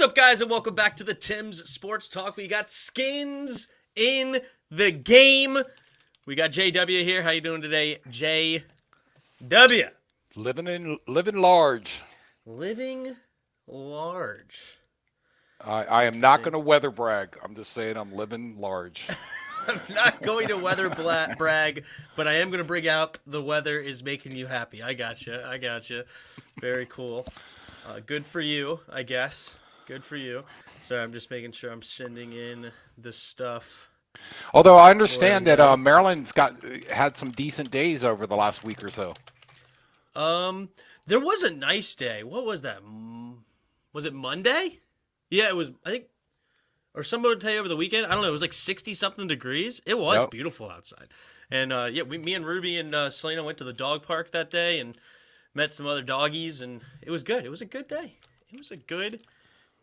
What's up, guys, and welcome back to the Tim's Sports Talk. We got skins in the game. We got JW here. How you doing today, JW? Living large. Living large. I am not going to weather brag. I'm just saying I'm living large. I'm not going to weather brag, but I am going to bring up the weather is making you happy. I gotcha. Very cool. Good for you, I guess. Good for you. So I'm just making sure I'm sending in the stuff. Although I understand that Maryland's had some decent days over the last week or so. There was a nice day. What was that? Was it Monday? Yeah, it was. I think, or someone would tell you over the weekend. I don't know. It was like 60-something degrees. It was beautiful outside. And me and Ruby and Selena went to the dog park that day and met some other doggies, and it was good. It was a good day.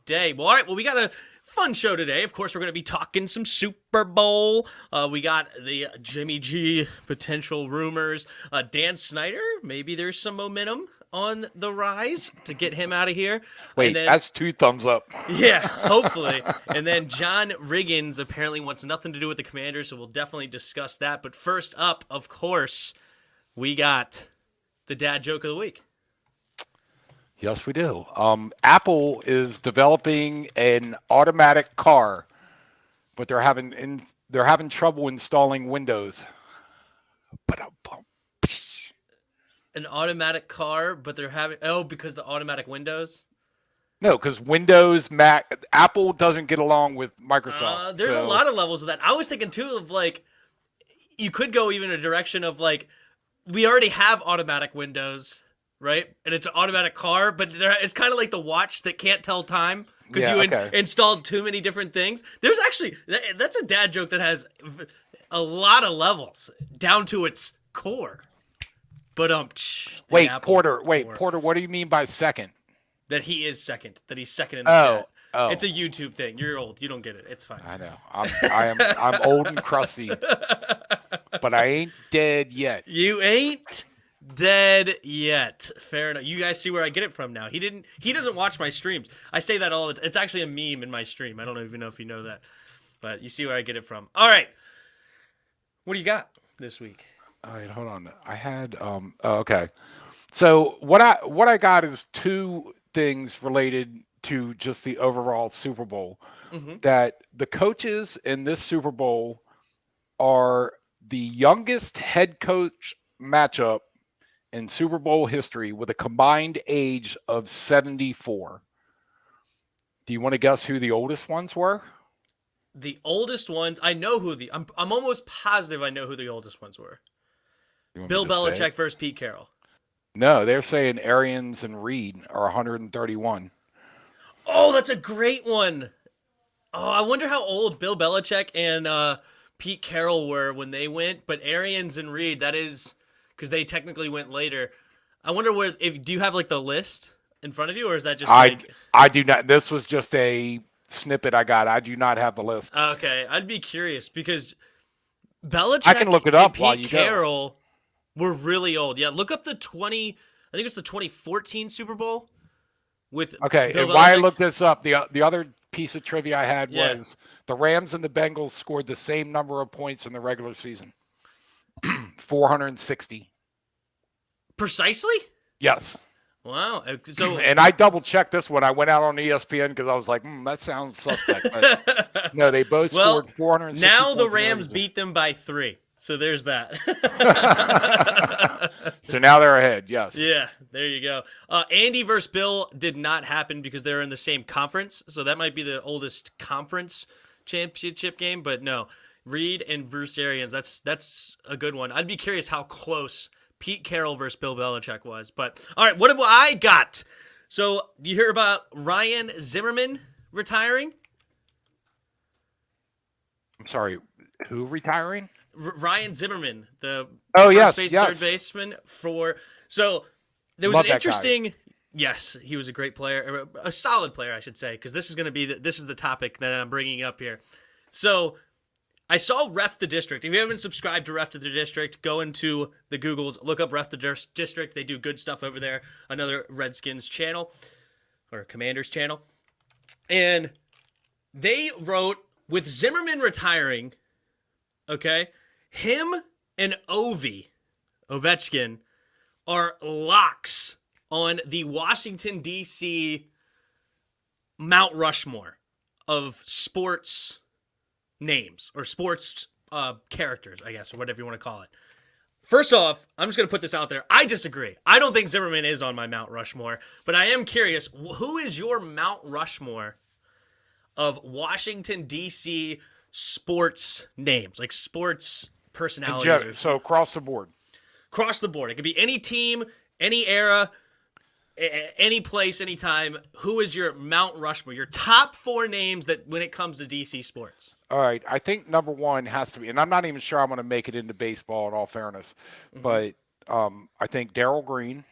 Well, all right. Well, we got a fun show today. Of course, we're going to be talking some Super Bowl. We got the Jimmy G potential rumors. Dan Snyder, maybe there's some momentum on the rise to get him out of here. Wait, that's 2 thumbs up. Yeah, hopefully. And then John Riggins apparently wants nothing to do with the Commanders, so we'll definitely discuss that. But first up, of course, we got the dad joke of the week. Yes, we do. Apple is developing an automatic car, but they're having trouble installing Windows. An automatic car, but they're having because the automatic windows. No, because Windows, Mac, Apple doesn't get along with Microsoft. There's a lot of levels of that. I was thinking too of like, you could go even a direction of like, we already have automatic windows, right? And it's an automatic car, but it's kind of like the watch that can't tell time because installed too many different things. There's actually that's a dad joke that has a lot of levels down to its core. But Porter, what do you mean by second? That he is second. That he's second in the chat. Oh. It's a YouTube thing. You're old. You don't get it. It's fine. I know. I'm old and crusty. But I ain't dead yet. You ain't dead yet. Fair enough. You guys see where I get it from now. He doesn't watch my streams. I say that all the time. It's actually a meme in my stream. I don't even know if you know that. But you see where I get it from. All right. What do you got this week? All right, hold on. I had okay. So what I got is 2 things related to just the overall Super Bowl. Mm-hmm. That the coaches in this Super Bowl are the youngest head coach matchup in Super Bowl history with a combined age of 74. Do you want to guess who the oldest ones were? The oldest ones, I know who I'm almost positive I know who the oldest ones were. Bill Belichick versus Pete Carroll. No, they're saying Arians and Reed are 131. Oh, that's a great one. Oh, I wonder how old Bill Belichick and Pete Carroll were when they went. But Arians and Reed, that is because they technically went later. I wonder do you have like the list in front of you, or is that just? I do not. This was just a snippet I got. I do not have the list. Okay, I'd be curious because Belichick. I can look it up and while Pete you Carroll. We're really old. Yeah, look up the 20. I think it's the 2014 Super Bowl with. Okay, Bill and why I Belichick. looked this up, the other piece of trivia I had was the Rams and the Bengals scored the same number of points in the regular season, 460. Precisely? Yes. Wow. So and I double checked this one. I went out on ESPN because I was like, that sounds suspect. But no, they both scored 460. Now the Rams beat them by 3. So there's that. So now they're ahead, yes. Yeah, there you go. Andy versus Bill did not happen because they're in the same conference. So that might be the oldest conference championship game. But no, Reed and Bruce Arians, that's a good one. I'd be curious how close Pete Carroll versus Bill Belichick was. But all right, what have I got? So you hear about Ryan Zimmerman retiring? I'm sorry, who retiring? Ryan Zimmerman, the third baseman so there was Love an interesting. Yes, he was a great player, a solid player, I should say, because this is going to be this is the topic that I'm bringing up here. So I saw Ref the District. If you haven't subscribed to Ref the District, go into the Googles, look up Ref the District. They do good stuff over there. Another Redskins channel or Commanders channel. And they wrote, with Zimmerman retiring, okay, him and Ovechkin, are locks on the Washington, D.C. Mount Rushmore of sports names or sports characters, I guess, or whatever you want to call it. First off, I'm just going to put this out there. I disagree. I don't think Zimmerman is on my Mount Rushmore, but I am curious, who is your Mount Rushmore of Washington, D.C. sports names, like sports personalities? So across the board. Across the board. It could be any team, any era, any place, anytime. Who is your Mount Rushmore? Your top 4 names that when it comes to DC sports. All right, I think number one has to be, and I'm not even sure I'm going to make it into baseball in all fairness, but I think Darryl Green.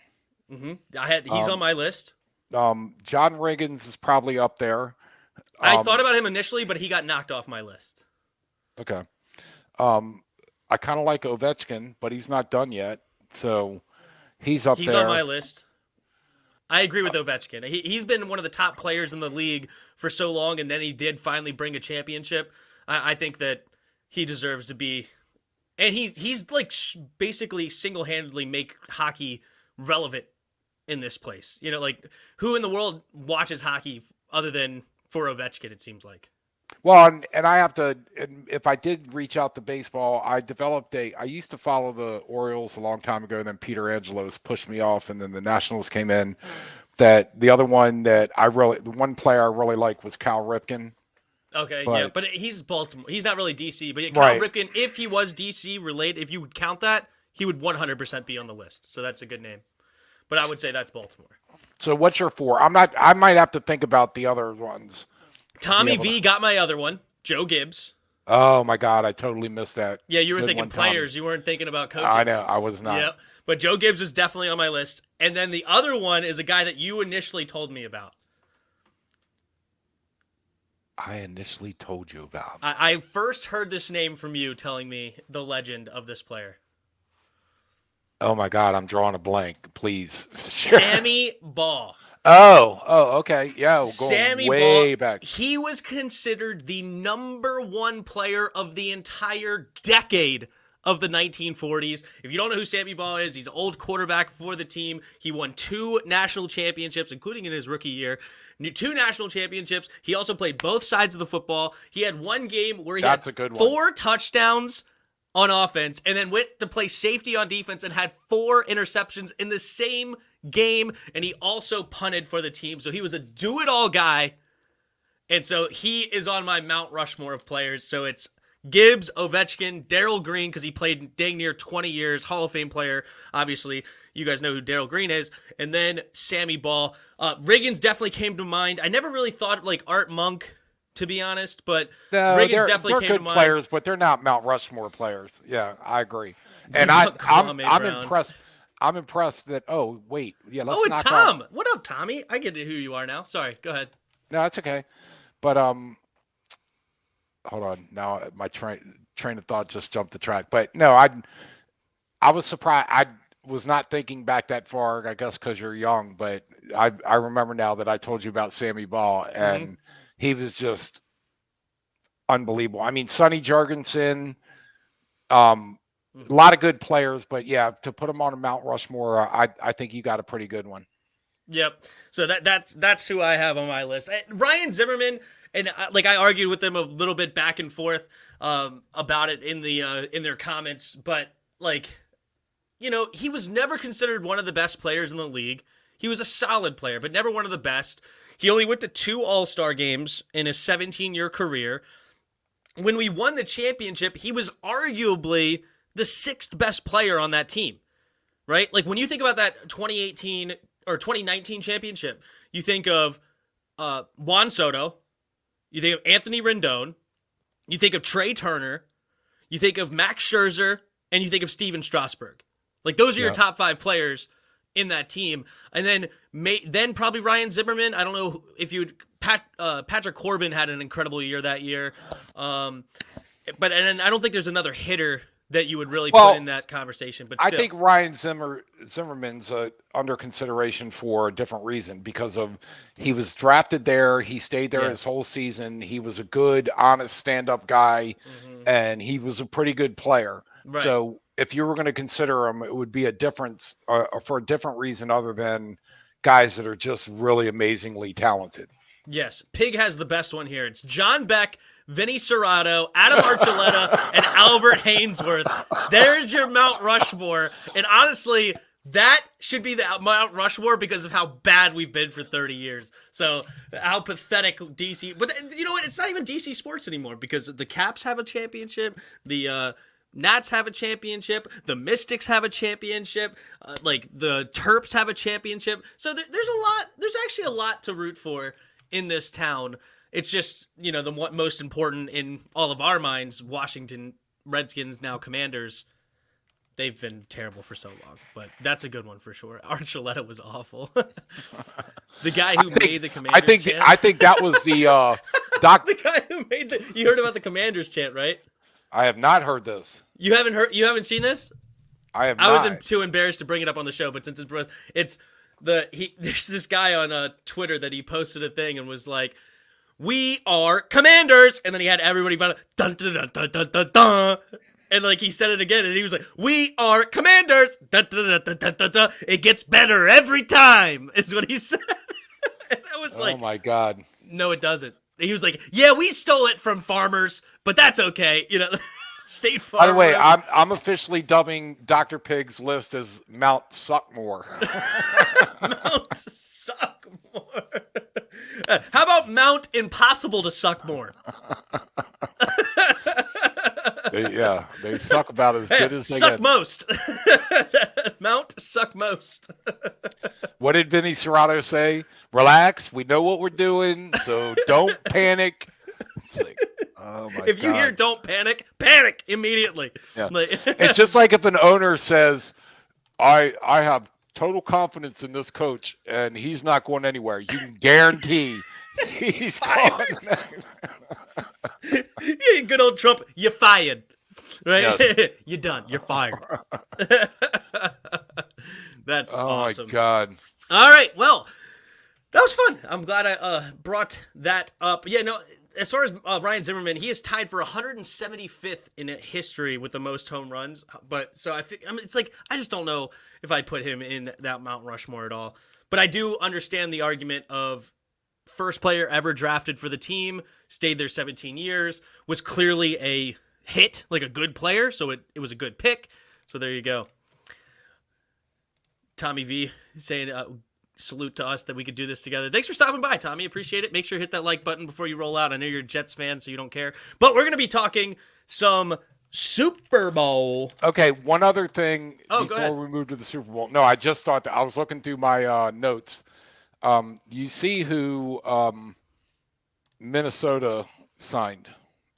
He's on my list. John Riggins is probably up there. I thought about him initially, but he got knocked off my list. Okay. I kind of like Ovechkin, but he's not done yet, so he's up there. He's on my list. I agree with Ovechkin. He's been one of the top players in the league for so long, and then he did finally bring a championship. I think that he deserves to be, and he's like basically single-handedly make hockey relevant in this place. You know, like who in the world watches hockey other than for Ovechkin? It seems like. Well, and I have to, if I did reach out to baseball, I used to follow the Orioles a long time ago, then Peter Angelos pushed me off, and then the Nationals came in. The other one the one player I really liked was Cal Ripken. Okay, but he's Baltimore. He's not really DC, but Cal Ripken, if he was DC related, if you would count that, he would 100% be on the list. So that's a good name. But I would say that's Baltimore. So what's your 4? I might have to think about the other ones. Tommy V got my other one, Joe Gibbs. Oh my God, I totally missed that. Yeah, you were thinking players. Tommy. You weren't thinking about coaches. I know, I was not. Yeah, but Joe Gibbs is definitely on my list. And then the other one is a guy that you initially told me about. I initially told you about. I first heard this name from you telling me the legend of this player. Oh my God, I'm drawing a blank. Please. Sammy Baugh. Oh, okay. Yeah, going Sammy way Baugh, back. He was considered the number 1 player of the entire decade of the 1940s. If you don't know who Sammy Baugh is, he's an old quarterback for the team. He won 2 national championships, including in his rookie year. 2 national championships. He also played both sides of the football. He had one game where he had 4 touchdowns on offense and then went to play safety on defense and had 4 interceptions in the same game, and he also punted for the team. So he was a do-it-all guy, and so he is on my Mount Rushmore of players. So it's Gibbs, Ovechkin, Darryl Green, because he played dang near 20 years, Hall of Fame player, obviously. You guys know who Darryl Green is. And then Sammy Baugh. Riggins definitely came to mind. I never really thought like Art Monk, to be honest, but Riggins definitely came to mind. They're good players, but they're not Mount Rushmore players. Yeah, I agree. And I'm impressed. I'm impressed that. Oh wait, yeah. Let's it's Tom. What up, Tommy? I get who you are now. Sorry, go ahead. No, it's okay. But hold on. Now my train of thought just jumped the track. But no, I was surprised. I was not thinking back that far. I guess because you're young. But I remember now that I told you about Sammy Baugh, and he was just unbelievable. I mean, Sonny Jurgensen. A lot of good players, but yeah, to put them on a Mount Rushmore, I think you got a pretty good one. Yep. So that's who I have on my list. Ryan Zimmerman, and I argued with them a little bit back and forth about it in their comments, but he was never considered one of the best players in the league. He was a solid player, but never one of the best. He only went to 2 All-Star games in his 17-year career. When we won the championship, he was arguably the 6th best player on that team, right? Like when you think about that 2018 or 2019 championship, you think of Juan Soto, you think of Anthony Rendon, you think of Trey Turner, you think of Max Scherzer, and you think of Steven Strasburg. Like those are your top 5 players in that team. And then probably Ryan Zimmerman. I don't know if Patrick Corbin had an incredible year that year. But I don't think there's another hitter that you would really put Well, in that conversation. But I still, think Zimmerman's under consideration for a different reason because of he was drafted there. He stayed there his yes, whole season. He was a good, honest, stand-up guy, and he was a pretty good player. right. So if you were going to consider him, it would be a difference for a different reason other than guys that are just really amazingly talented. Yes, Pig has the best one here. It's John Beck, Vinny Serrato, Adam Archuleta, and Albert Hainsworth. There's your Mount Rushmore. And honestly, that should be the Mount Rushmore because of how bad we've been for 30 years. So how pathetic DC. But you know what? It's not even DC sports anymore because the Caps have a championship. The Nats have a championship. The Mystics have a championship. Like the Terps have a championship. So there's a lot. There's actually a lot to root for in this town. It's just, the most important in all of our minds, Washington Redskins, now Commanders. They've been terrible for so long, but that's a good one for sure. Archuleta was awful. The guy who made the Commanders chant. I think that was the doc. The guy who made you heard about the Commanders chant, right? I have not heard this. You haven't seen this? I have I not. was too embarrassed to bring it up on the show, but since there's this guy on Twitter that he posted a thing and was like, "We are Commanders," and then he had everybody dun dun dun dun dun dun dun, and like he said it again, and he was like, "We are Commanders." Dun, dun, dun, dun, dun, dun, dun. It gets better every time, is what he said. And I was like, "Oh my god, no, it doesn't." He was like, "Yeah, we stole it from farmers, but that's okay." State Farm. By the way, I'm officially dubbing Dr. Pig's list as Mount Suckmore. Mount Suckmore. How about Mount Impossible to Suck More? They suck about as good as they suck get. most. Mount Suck Most. What did Vinny Serrato say? Relax, we know what we're doing, so don't panic. It's like, oh my if you God. hear "don't panic," panic immediately. Yeah. Like, It's just like if an owner says, I have total confidence in this coach and he's not going anywhere. You can guarantee he's gone. Yeah, good old Trump, you're fired. Right? Yes. You're done. You're fired. That's awesome. My God. All right. Well, that was fun. I'm glad I brought that up. Yeah, no, as far as Ryan Zimmerman, he is tied for 175th in history with the most home runs. But so it's like, I just don't know if I'd put him in that Mount Rushmore at all. But I do understand the argument of first player ever drafted for the team, stayed there 17 years, was clearly a hit, like a good player. So it was a good pick. So there you go. Tommy V saying, salute to us that we could do this together. Thanks for stopping by, Tommy. Appreciate it. Make sure you hit that like button before you roll out. I know you're a Jets fan, so you don't care. But we're going to be talking some Super Bowl. Okay, one other thing go ahead. before we move to the Super Bowl. No, I just thought that I was looking through my notes. You see who Minnesota signed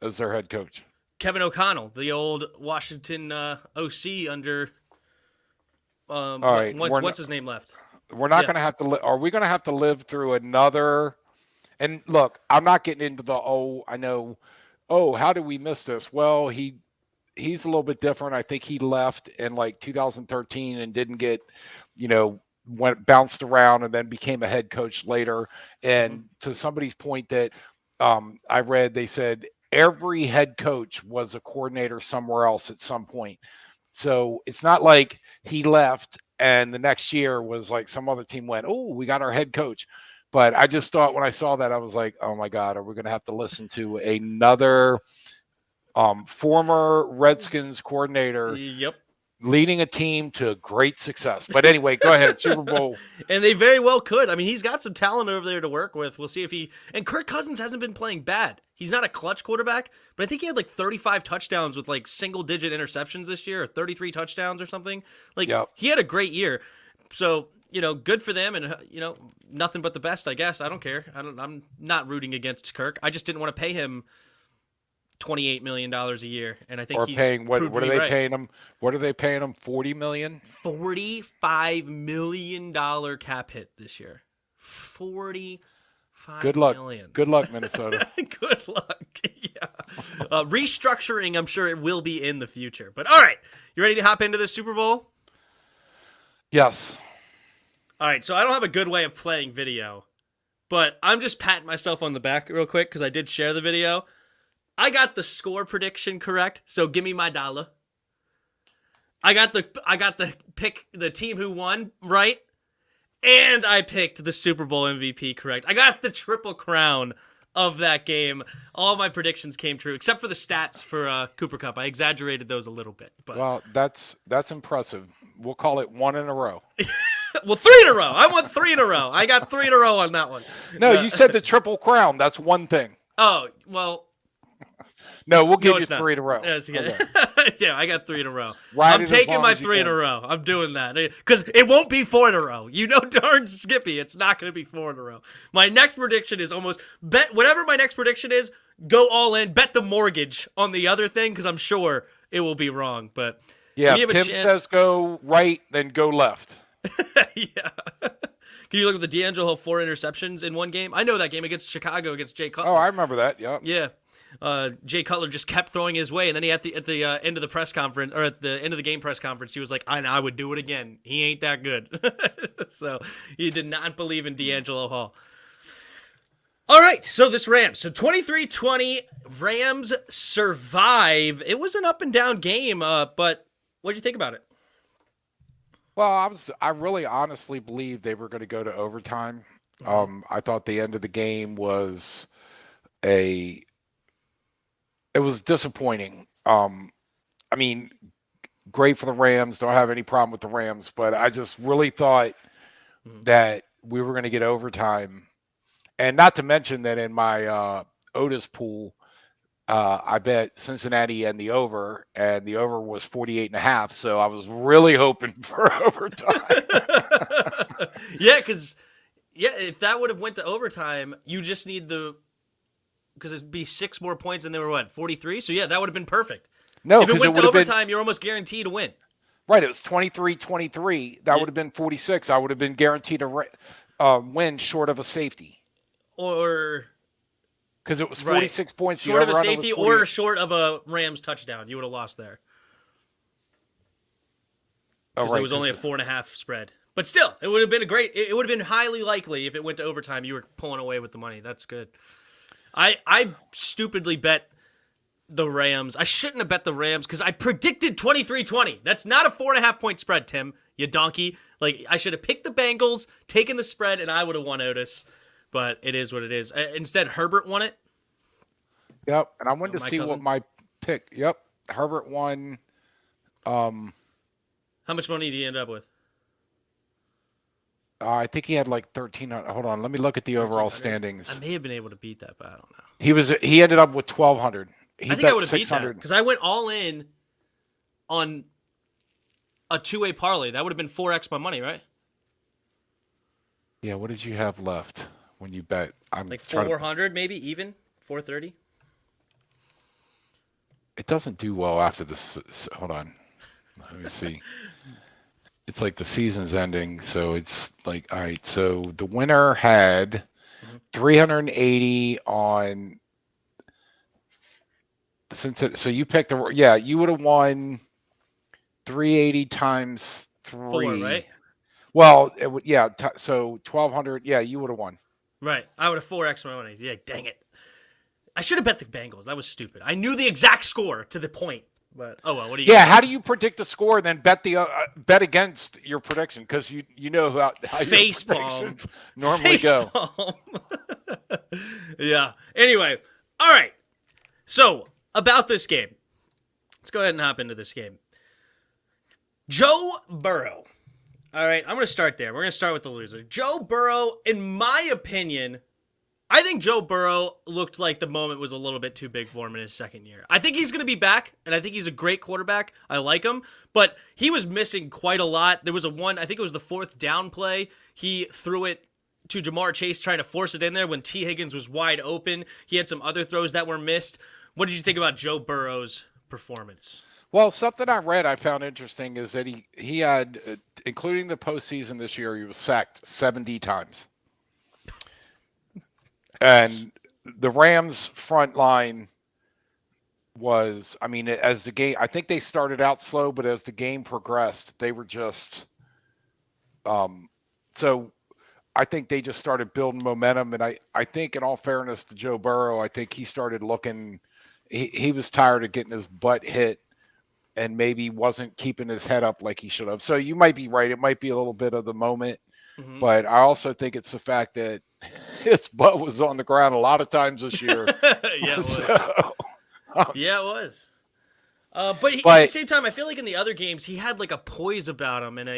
as their head coach? Kevin O'Connell, the old Washington OC under All right, what's his name left? We're not going to have to. Are we going to have to live through another? And look, I'm not getting into the how did we miss this? Well, he's a little bit different. I think he left in like 2013 and didn't get, went bounced around and then became a head coach later. And to somebody's point that I read, they said every head coach was a coordinator somewhere else at some point. So it's not like he left and the next year was like some other team went, oh, we got our head coach. But I just thought when I saw that, I was like, oh my God, are we going to have to listen to another former Redskins coordinator leading a team to great success? But anyway, go ahead, Super Bowl. And they very well could. I mean, he's got some talent over there to work with. We'll see if and Kirk Cousins hasn't been playing bad. He's not a clutch quarterback, but I think he had like 35 touchdowns with like single-digit interceptions this year, or 33 touchdowns or something. Like, He had a great year. So, good for them, and, nothing but the best, I guess. I don't care. I'm not rooting against Kirk. I just didn't want to pay him $28 million a year, and I think he's paying what are they right. paying him? What are they paying him? $40 million? $45 million cap hit this year. $45 5 Good luck. million. Good luck, Minnesota. Good luck. Yeah. Restructuring, I'm sure it will be in the future. But all right, you ready to hop into the Super Bowl? Yes. All right, so I don't have a good way of playing video, but I'm just patting myself on the back real quick because I did share the video. I got the score prediction correct, so give me my dollar. I got the pick, the team who won right, and I picked the Super Bowl MVP correct. I got the triple crown of that game. All my predictions came true, except for the stats for Cooper Kupp. I exaggerated those a little bit. But Well, that's impressive. We'll call it 1 in a row. well, 3 in a row. I won 3 in a row. I got 3 in a row on that one. No, you said the triple crown. That's one thing. Oh, well. No, we'll give you it's 3 in a row. Yes, yeah. Okay. Yeah, I got 3 in a row. Ride I'm it as taking long my as you 3 in can. a row. I'm doing that. Because it won't be 4 in a row. You know darn Skippy, it's not going to be 4 in a row. My next prediction is almost, bet whatever my next prediction is, go all in, bet the mortgage on the other thing, because I'm sure it will be wrong. But Yeah, when you have a Tim chance- says go right, then go left. yeah. Can you look at the D'Angelo 4 interceptions in one game? I know that game against Chicago against Jay Cutler. Oh, I remember that. Yep. Yeah. Jay Cutler just kept throwing his way, and then he at the end of the press conference, or at the end of the game press conference, he was like, I would do it again. He ain't that good." So he did not believe in D'Angelo Hall. All right, so this Rams. So 23-20, Rams survive. It was an up and down game, but what did you think about it? Well, I really honestly believed they were going to go to overtime. I thought the end of the game was it was disappointing. I mean, great for the Rams. Don't have any problem with the Rams, but I just really thought that we were going to get overtime. And not to mention that in my Otis pool, I bet Cincinnati and the over was 48.5. So I was really hoping for overtime. Yeah, because if that would have went to overtime, you just need because it'd be 6 more points, and they were 43. So yeah, that would have been perfect. No, if it because went it to would have overtime, you're almost guaranteed to win. right. It was 23-23. That would have been 46. I would have been guaranteed a win short of a safety. Or because it was 46 points. Short of a safety or short of a Rams touchdown, you would have lost there. Because it was only a 4.5 spread. But still, it would have been it would have been highly likely if it went to overtime, you were pulling away with the money. That's good. I stupidly bet the Rams. I shouldn't have bet the Rams because I predicted 23-20. That's not a 4.5 point spread, Tim, you donkey. Like, I should have picked the Bengals, taken the spread, and I would have won Otis. But it is what it is. Instead, Herbert won it. Yep, and I wanted to see cousin. what my pick. Yep, Herbert won. How much money did you end up with? I think he had like 1,300. Hold on, let me look at the overall standings. I may have been able to beat that, but I don't know. He ended up with 1,200. I think I would have beat that because I went all in on a 2-way parlay. That would have been 4x my money, right? Yeah. What did you have left when you bet? I'm like 400, maybe even 430. It doesn't do well after this. Hold on, let me see. It's like the season's ending, so it's like, all right. So the winner had 380 on. So you picked you would have won 380 times 3. 4, right? Well, it would, so 1,200. Yeah, you would have won. Right. I would have 4x my money. Yeah, dang it. I should have bet the Bengals. That was stupid. I knew the exact score to the point. But oh well, what do you? Yeah, how do you predict the score and then bet bet against your prediction because you know how face palm normally go. Yeah. Anyway, all right. So about this game, let's go ahead and hop into this game. Joe Burrow. All right, I'm going to start there. We're going to start with the loser. Joe Burrow, in my opinion, I think Joe Burrow looked like the moment was a little bit too big for him in his second year. I think he's going to be back, and I think he's a great quarterback. I like him, but he was missing quite a lot. There was I think it was the 4th down play. He threw it to Jamar Chase trying to force it in there when T. Higgins was wide open. He had some other throws that were missed. What did you think about Joe Burrow's performance? Well, something I read I found interesting is that he had, including the postseason this year, he was sacked 70 times. And the Rams front line was, I mean, as the game, I think they started out slow, but as the game progressed, they were just, um, so I think they just started building momentum. And I think, in all fairness to Joe Burrow, I think he started looking, he was tired of getting his butt hit and maybe wasn't keeping his head up like he should have. So you might be right. It might be a little bit of the moment, Mm-hmm. but I also think it's the fact that his butt was on the ground a lot of times this year. Yeah, it was. So, Yeah, it was. But at the but same time, I feel like in the other games he had like a poise about him, and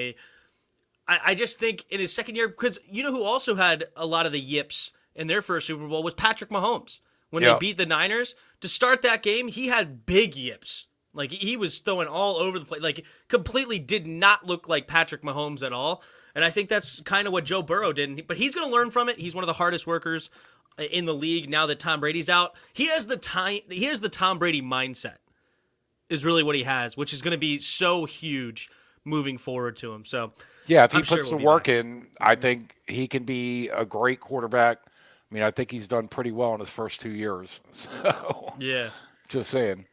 I just think in his second year, because you know who also had a lot of the yips in their first Super Bowl was Patrick Mahomes. When they yeah, beat the Niners to start that game, he had big yips. Like he was throwing all over the place. Like completely did not look like Patrick Mahomes at all. And I think that's kind of what Joe Burrow did. But he's going to learn from it. He's one of the hardest workers in the league now that Tom Brady's out. He has the Tom Brady mindset. Is really what he has, which is going to be so huge moving forward to him. So yeah, if he I'm sure puts we'll the be work back. in, I think he can be a great quarterback. I mean, I think he's done pretty well in his first 2 years. So, Yeah. just saying.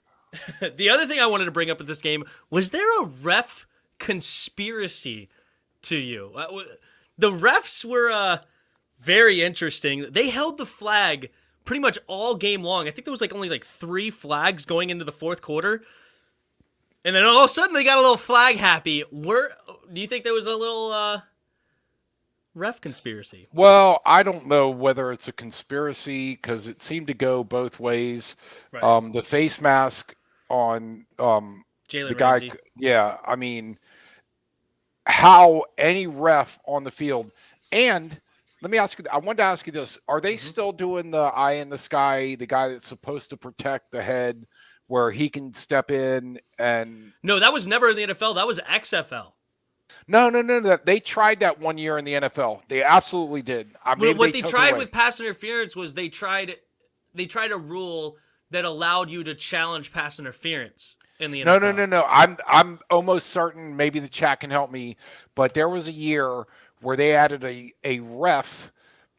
The other thing I wanted to bring up with this game was there a ref conspiracy to you? The refs were very interesting. They held the flag pretty much all game long. I think there was only 3 flags going into the fourth quarter. And then all of a sudden they got a little flag happy. Do you think there was a little ref conspiracy? Well, I don't know whether it's a conspiracy because it seemed to go both ways. Right. The face mask on the Jalen guy, Ramsey. yeah, I mean, how any ref on the field, and let me ask you, I wanted to ask you this: are they Mm-hmm. still doing the eye in the sky, the guy that's supposed to protect the head, where he can step in and No, that was never in the NFL. That was XFL. no. They tried that 1 year in the NFL. They absolutely did. Well, Maybe what they they took it tried away. with pass interference was they tried a rule that allowed you to challenge pass interference in the No, no, NFL. no, no. I'm almost certain. Maybe the chat can help me, but there was a year where they added a ref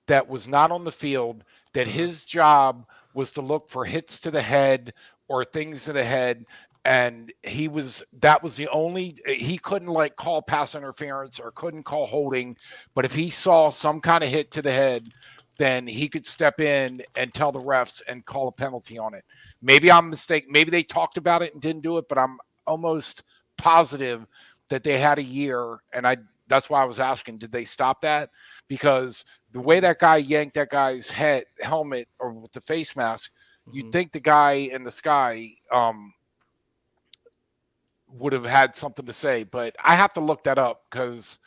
that was not on the field. That Uh-huh. his job was to look for hits to the head or things to the head, and that was the only he couldn't call pass interference or couldn't call holding, but if he saw some kind of hit to the head, then he could step in and tell the refs and call a penalty on it. Maybe I'm mistaken. Maybe they talked about it and didn't do it, but I'm almost positive that they had a year, and that's why I was asking, did they stop that? Because the way that guy yanked that guy's helmet or with the face mask, you'd Mm-hmm. think the guy in the sky would have had something to say, but I have to look that up because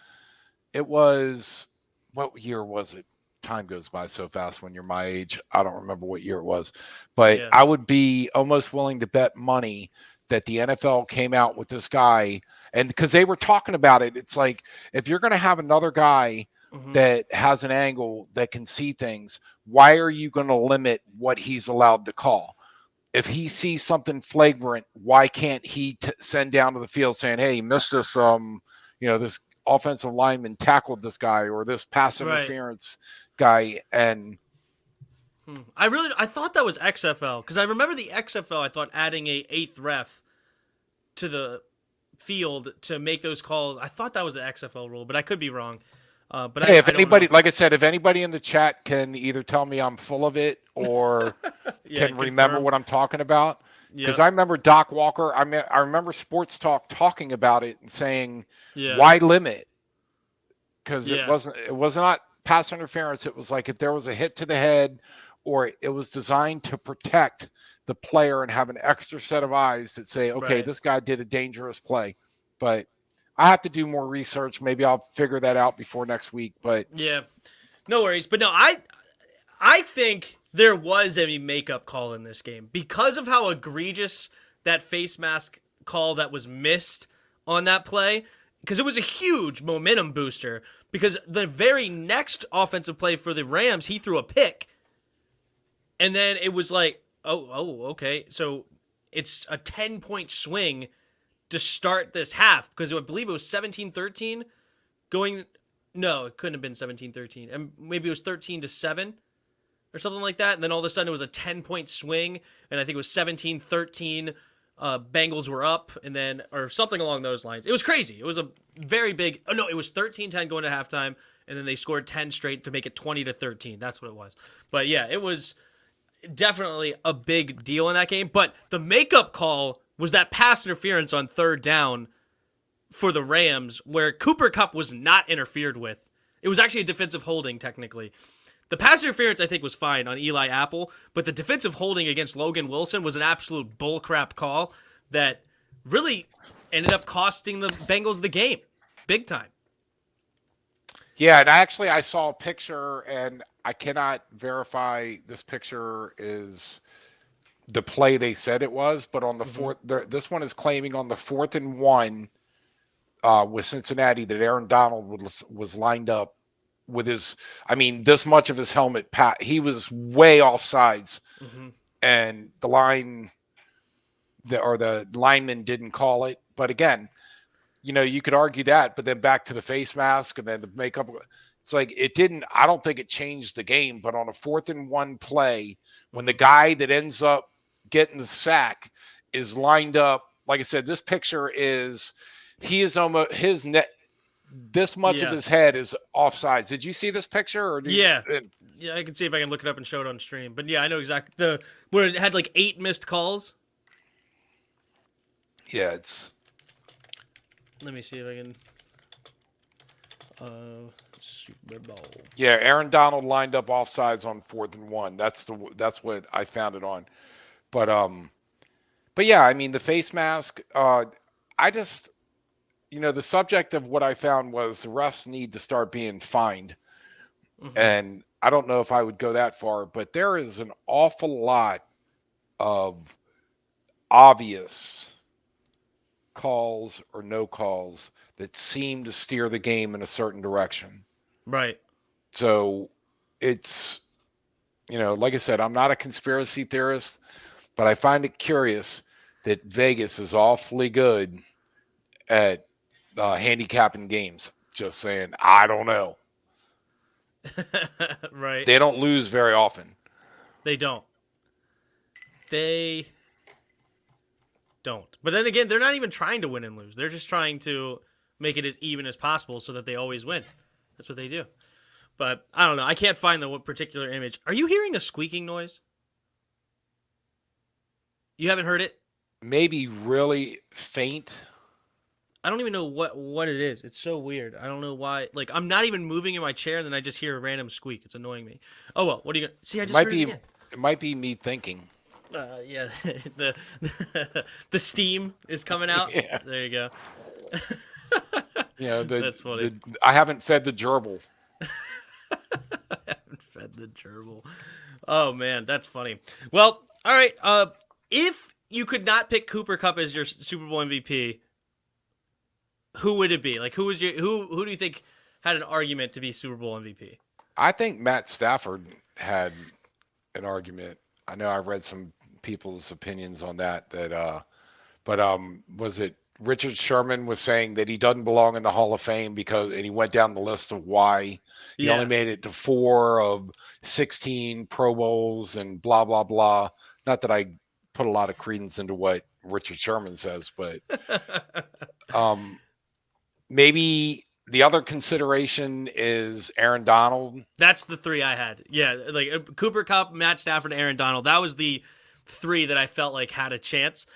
it was, what year was it? Time goes by so fast when you're my age. I don't remember what year it was, but Yeah. I would be almost willing to bet money that the NFL came out with this guy, and because they were talking about it, it's like, if you're going to have another guy Mm-hmm. that has an angle that can see things, why are you going to limit what he's allowed to call? If he sees something flagrant, why can't he send down to the field saying, "Hey, you missed this. This offensive lineman tackled this guy, or this pass Right. interference guy." And I thought that was XFL because I remember the XFL. I thought adding a eighth ref to the field to make those calls. I thought that was the XFL rule, but I could be wrong. But hey, if I don't anybody, know. like I said, if anybody in the chat can either tell me I'm full of it or Yeah, can remember confirm. what I'm talking about, because Yep. I remember Doc Walker. I remember Sports Talk talking about it and saying, Yeah. "Why limit?" Because Yeah. it was not pass interference. It was like if there was a hit to the head, or it was designed to protect the player and have an extra set of eyes that say, okay, Right. this guy did a dangerous play. But I have to do more research. Maybe I'll figure that out before next week. But Yeah. No worries. But no, I think there was a makeup call in this game because of how egregious that face mask call that was missed on that play. Because it was a huge momentum booster. Because the very next offensive play for the Rams, he threw a pick. And then it was like, okay. So it's a 10-point swing to start this half. Because I believe it was 17-13 going. No, it couldn't have been 17-13. And maybe it was 13-7 or something like that. And then all of a sudden it was a 10-point swing, and I think it was 17-13. Bengals were up, and then, or something along those lines. It was crazy. It was a very big, oh no, it was 13-10 going to halftime, and then they scored 10 straight to make it 20-13. That's what it was. But yeah, it was definitely a big deal in that game. But the makeup call was that pass interference on third down for the Rams, where Cooper Kupp was not interfered with. It was actually a defensive holding, technically. The pass interference, I think, was fine on Eli Apple, but the defensive holding against Logan Wilson was an absolute bullcrap call that really ended up costing the Bengals the game, big time. Yeah, and I saw a picture, and I cannot verify this picture is the play they said it was, but on the fourth, this one is claiming on the 4th and 1 with Cincinnati that Aaron Donald was lined up with his, this much of his helmet, he was way offsides, and the lineman didn't call it. But again, you could argue that, but then back to the face mask and then the makeup. It's like it didn't. I don't think it changed the game. But on a 4th and 1 play, when the guy that ends up getting the sack is lined up, like I said, this picture is he is almost his net. This much of his head is offsides. Did you see this picture? Or yeah, I can see if I can look it up and show it on stream. But yeah, I know exactly where it had like 8 missed calls. Yeah, it's. Let me see if I can. Super Bowl. Yeah, Aaron Donald lined up offsides on 4th and 1. That's what I found it on. But yeah, the face mask. I just. The subject of what I found was the refs need to start being fined. And I don't know if I would go that far, but there is an awful lot of obvious calls or no calls that seem to steer the game in a certain direction. Right. So it's, like I said, I'm not a conspiracy theorist, but I find it curious that Vegas is awfully good at handicapping games. Just saying, I don't know. Right. They don't lose very often. They don't. They don't. But then again, they're not even trying to win and lose. They're just trying to make it as even as possible so that they always win. That's what they do. But I don't know. I can't find the particular image. Are you hearing a squeaking noise? You haven't heard it? Maybe really faint. I don't even know what it is. It's so weird. I don't know why. Like, I'm not even moving in my chair, and then I just hear a random squeak. It's annoying me. Oh, well. What are you going to... See, I just heard it again. It might be me thinking. Yeah. The steam is coming out. Yeah. There you go. That's funny. I haven't fed the gerbil. I haven't fed the gerbil. Oh, man. That's funny. Well, all right. If you could not pick Cooper Kupp as your Super Bowl MVP... who would it be? Like, who do you think had an argument to be Super Bowl MVP? I think Matt Stafford had an argument. I know I read some people's opinions on that. But was it Richard Sherman was saying that he doesn't belong in the Hall of Fame and he went down the list of why he only made it to 4 of 16 Pro Bowls and blah blah blah. Not that I put a lot of credence into what Richard Sherman says, but maybe the other consideration is Aaron Donald. That's the 3 I had. Yeah, like Cooper Kupp, Matt Stafford, and Aaron Donald. That was the 3 that I felt like had a chance.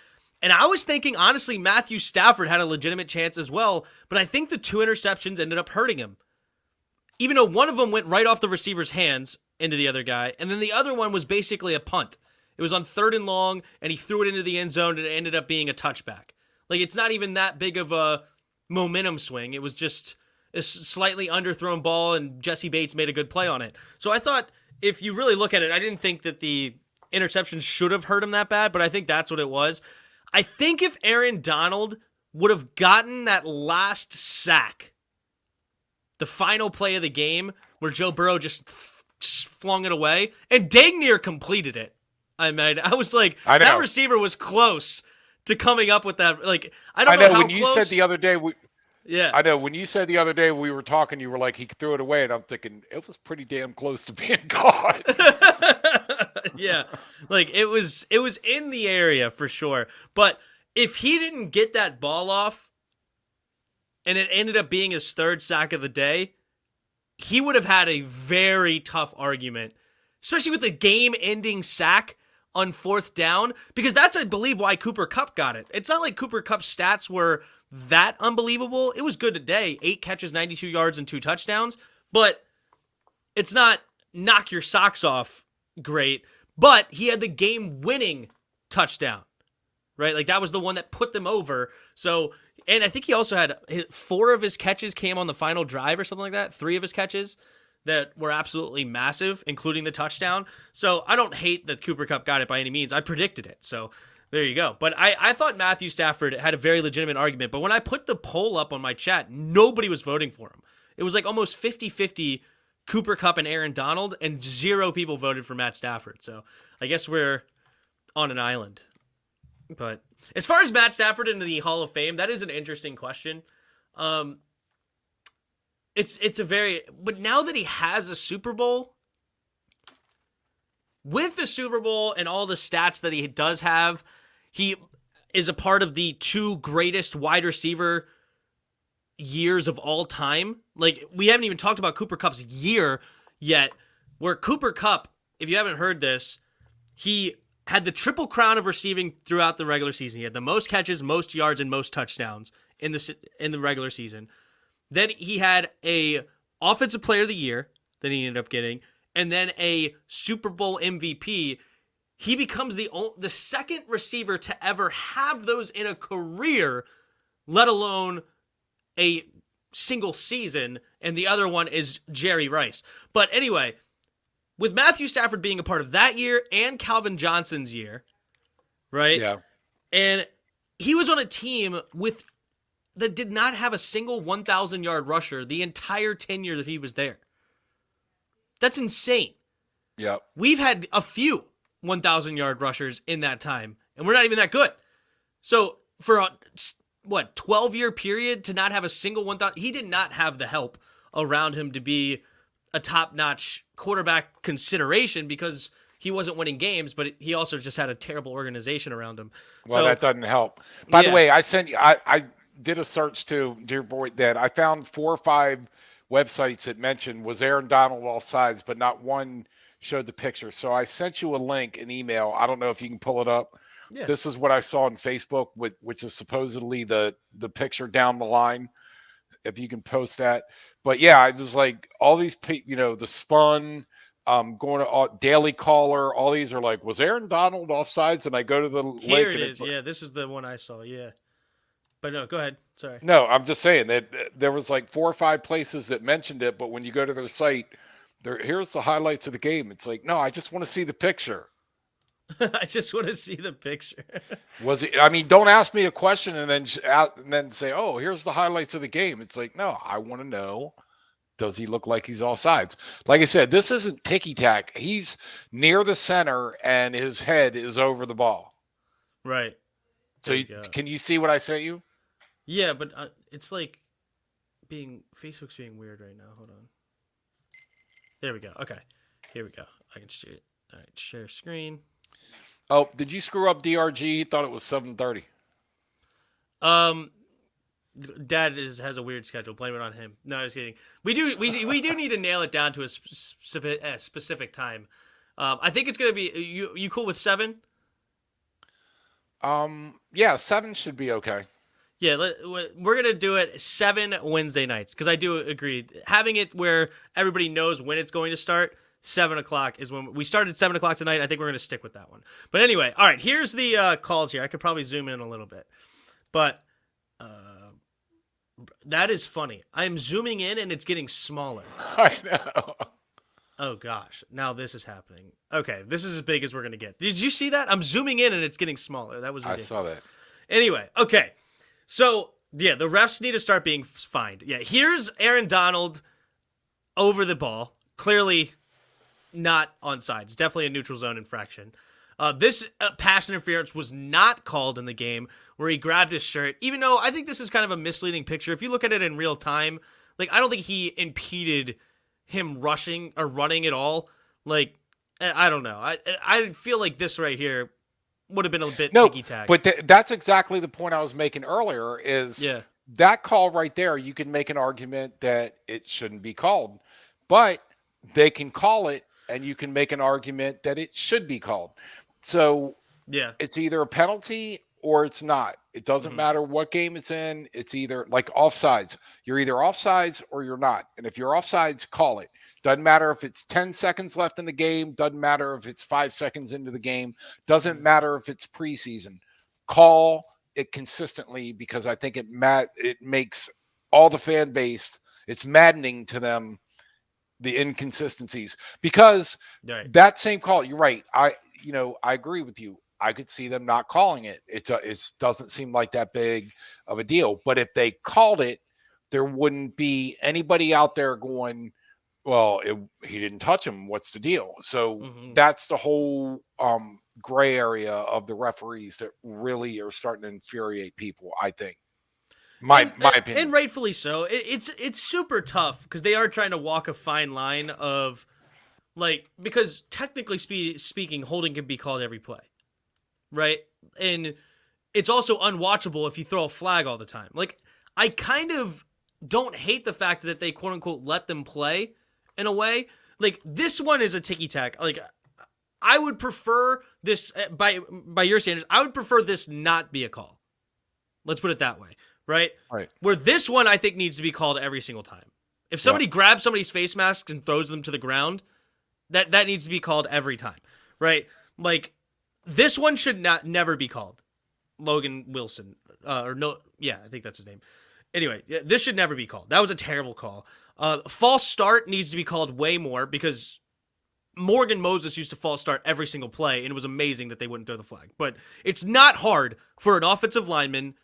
And I was thinking, honestly, Matthew Stafford had a legitimate chance as well, but I think the 2 interceptions ended up hurting him. Even though one of them went right off the receiver's hands into the other guy, and then the other one was basically a punt. It was on 3rd and long, and he threw it into the end zone, and it ended up being a touchback. Like, it's not even that big of a momentum swing. It was just a slightly underthrown ball, and Jesse Bates made a good play on it. So I thought, if you really look at it, I didn't think that the interception should have hurt him that bad, but I think that's what it was. I think if Aaron Donald would have gotten that last sack, the final play of the game, where Joe Burrow just flung it away, and dang near completed it. I was like, that receiver was close to coming up with that. Like, I don't know how when close. You said the other day, Yeah. I know when you said the other day we were talking, you were like, he threw it away, and I'm thinking it was pretty damn close to being caught. Yeah. Like it was in the area for sure. But if he didn't get that ball off and it ended up being his third sack of the day, he would have had a very tough argument, especially with the game-ending sack on fourth down, because that's, I believe, why Cooper Kupp got it. It's not like Cooper Kupp's stats were that unbelievable. It was good today, 8 catches, 92 yards, and 2 touchdowns, but it's not knock your socks off great, but he had the game-winning touchdown, right? Like, that was the one that put them over. So, and I think he also had 4 of his catches came on the final drive or something like that. 3 of his catches that were absolutely massive, including the touchdown. So I don't hate that Cooper Kupp got it by any means. I predicted it. So there you go. But I thought Matthew Stafford had a very legitimate argument. But when I put the poll up on my chat, nobody was voting for him. It was like almost 50-50 Cooper Kupp and Aaron Donald, and 0 people voted for Matt Stafford. So I guess we're on an island. But as far as Matt Stafford into the Hall of Fame, that is an interesting question. It's a very, but now that he has a Super Bowl, with the Super Bowl and all the stats that he does have, he is a part of the 2 greatest wide receiver years of all time. Like, we haven't even talked about Cooper Kupp's year yet, where Cooper Kupp, if you haven't heard this, he had the triple crown of receiving throughout the regular season. He had the most catches, most yards, and most touchdowns in the regular season. Then he had a offensive player of the year that he ended up getting, and then a Super Bowl MVP. He becomes the second receiver to ever have those in a career, let alone a single season, and the other one is Jerry Rice. But anyway, with Matthew Stafford being a part of that year and Calvin Johnson's year, right? Yeah. And he was on a team that did not have a single 1,000-yard rusher the entire tenure that he was there. That's insane. Yep. We've had a few 1,000-yard rushers in that time, and we're not even that good. So for a 12-year period to not have a single 1,000, he did not have the help around him to be a top-notch quarterback consideration, because he wasn't winning games, but he also just had a terrible organization around him. Well, so, that doesn't help. By the yeah. way, I sent you. I did a search too, dear boy. That I found 4 or 5 websites that mentioned was Aaron Donald all sides, but not one showed the picture. So I sent you a link, an email. I don't know if you can pull it up. Yeah. This is what I saw on Facebook, which is supposedly the picture down the line. If you can post that. But yeah, I was like, all these, the Spun, going to Daily Caller, all these are like, was Aaron Donald offsides? And I go to the link. Here it and is. Yeah, this is the one I saw. Yeah. But no, go ahead. Sorry. No, I'm just saying that there was like 4 or 5 places that mentioned it, but when you go to their site, here's the highlights of the game. It's like, no, I just want to see the picture. I just want to see the picture. Was it? I mean, don't ask me a question and then say, oh, here's the highlights of the game. It's like, no, I want to know, does he look like he's all sides? Like I said, this isn't ticky-tack. He's near the center and his head is over the ball. Right. So can you see what I sent you? Yeah, but it's like Facebook's being weird right now. Hold on. There we go. Okay. Here we go. I can share it. All right, share screen. Oh, did you screw up DRG? He thought it was 7:30. Dad has a weird schedule. Blame it on him. No, I was kidding. We do need to nail it down to a specific time. I think it's gonna be you cool with 7? Yeah, 7 should be okay. Yeah, we're going to do it 7 Wednesday nights, because I do agree. Having it where everybody knows when it's going to start, 7 o'clock is when we started 7 o'clock tonight. I think we're going to stick with that one. But anyway, all right, here's the calls here. I could probably zoom in a little bit. But that is funny. I'm zooming in and it's getting smaller. I know. Oh, gosh. Now this is happening. Okay, this is as big as we're going to get. Did you see that? I'm zooming in and it's getting smaller. That was ridiculous. I saw that. Anyway, okay. So, yeah, the refs need to start being fined. Yeah, here's Aaron Donald over the ball. Clearly not onside. Definitely a neutral zone infraction. This pass interference was not called in the game where he grabbed his shirt. Even though I think this is kind of a misleading picture. If you look at it in real time, like, I don't think he impeded him rushing or running at all. Like, I don't know. I feel like this right here would have been a bit No, ticky-tack. but that's exactly the point I was making earlier is Yeah. that call right there. You can make an argument that it shouldn't be called, but they can call it and you can make an argument that it should be called. So Yeah. it's either a penalty or it's not. It doesn't matter what game it's in. It's either like offsides. You're either offsides or you're not. And if you're offsides, call it. Doesn't matter if it's 10 seconds left in the game. Doesn't matter if it's 5 seconds into the game. Doesn't matter if it's preseason. Call it consistently because I think it makes all the fan base, it's maddening to them, the inconsistencies. Because that same call, you're right. I agree with you. I could see them not calling it. It doesn't seem like that big of a deal. But if they called it, there wouldn't be anybody out there going, well, he didn't touch him. What's the deal? So that's the whole gray area of the referees that really are starting to infuriate people, I think. My opinion. And rightfully so. It's super tough because they are trying to walk a fine line of, like, because technically speaking, holding can be called every play. Right? And it's also unwatchable if you throw a flag all the time. Like, I kind of don't hate the fact that they quote unquote let them play in a way. Like, this one is a ticky-tack. Like, I would prefer this, by your standards, I would prefer this not be a call. Let's put it that way. Right? Right. Where this one, I think, needs to be called every single time. If somebody grabs somebody's face masks and throws them to the ground, that needs to be called every time. Right? Like, this one should never be called. Logan Wilson. I think that's his name. Anyway, this should never be called. That was a terrible call. False start needs to be called way more because Morgan Moses used to false start every single play, and it was amazing that they wouldn't throw the flag. But it's not hard for an offensive lineman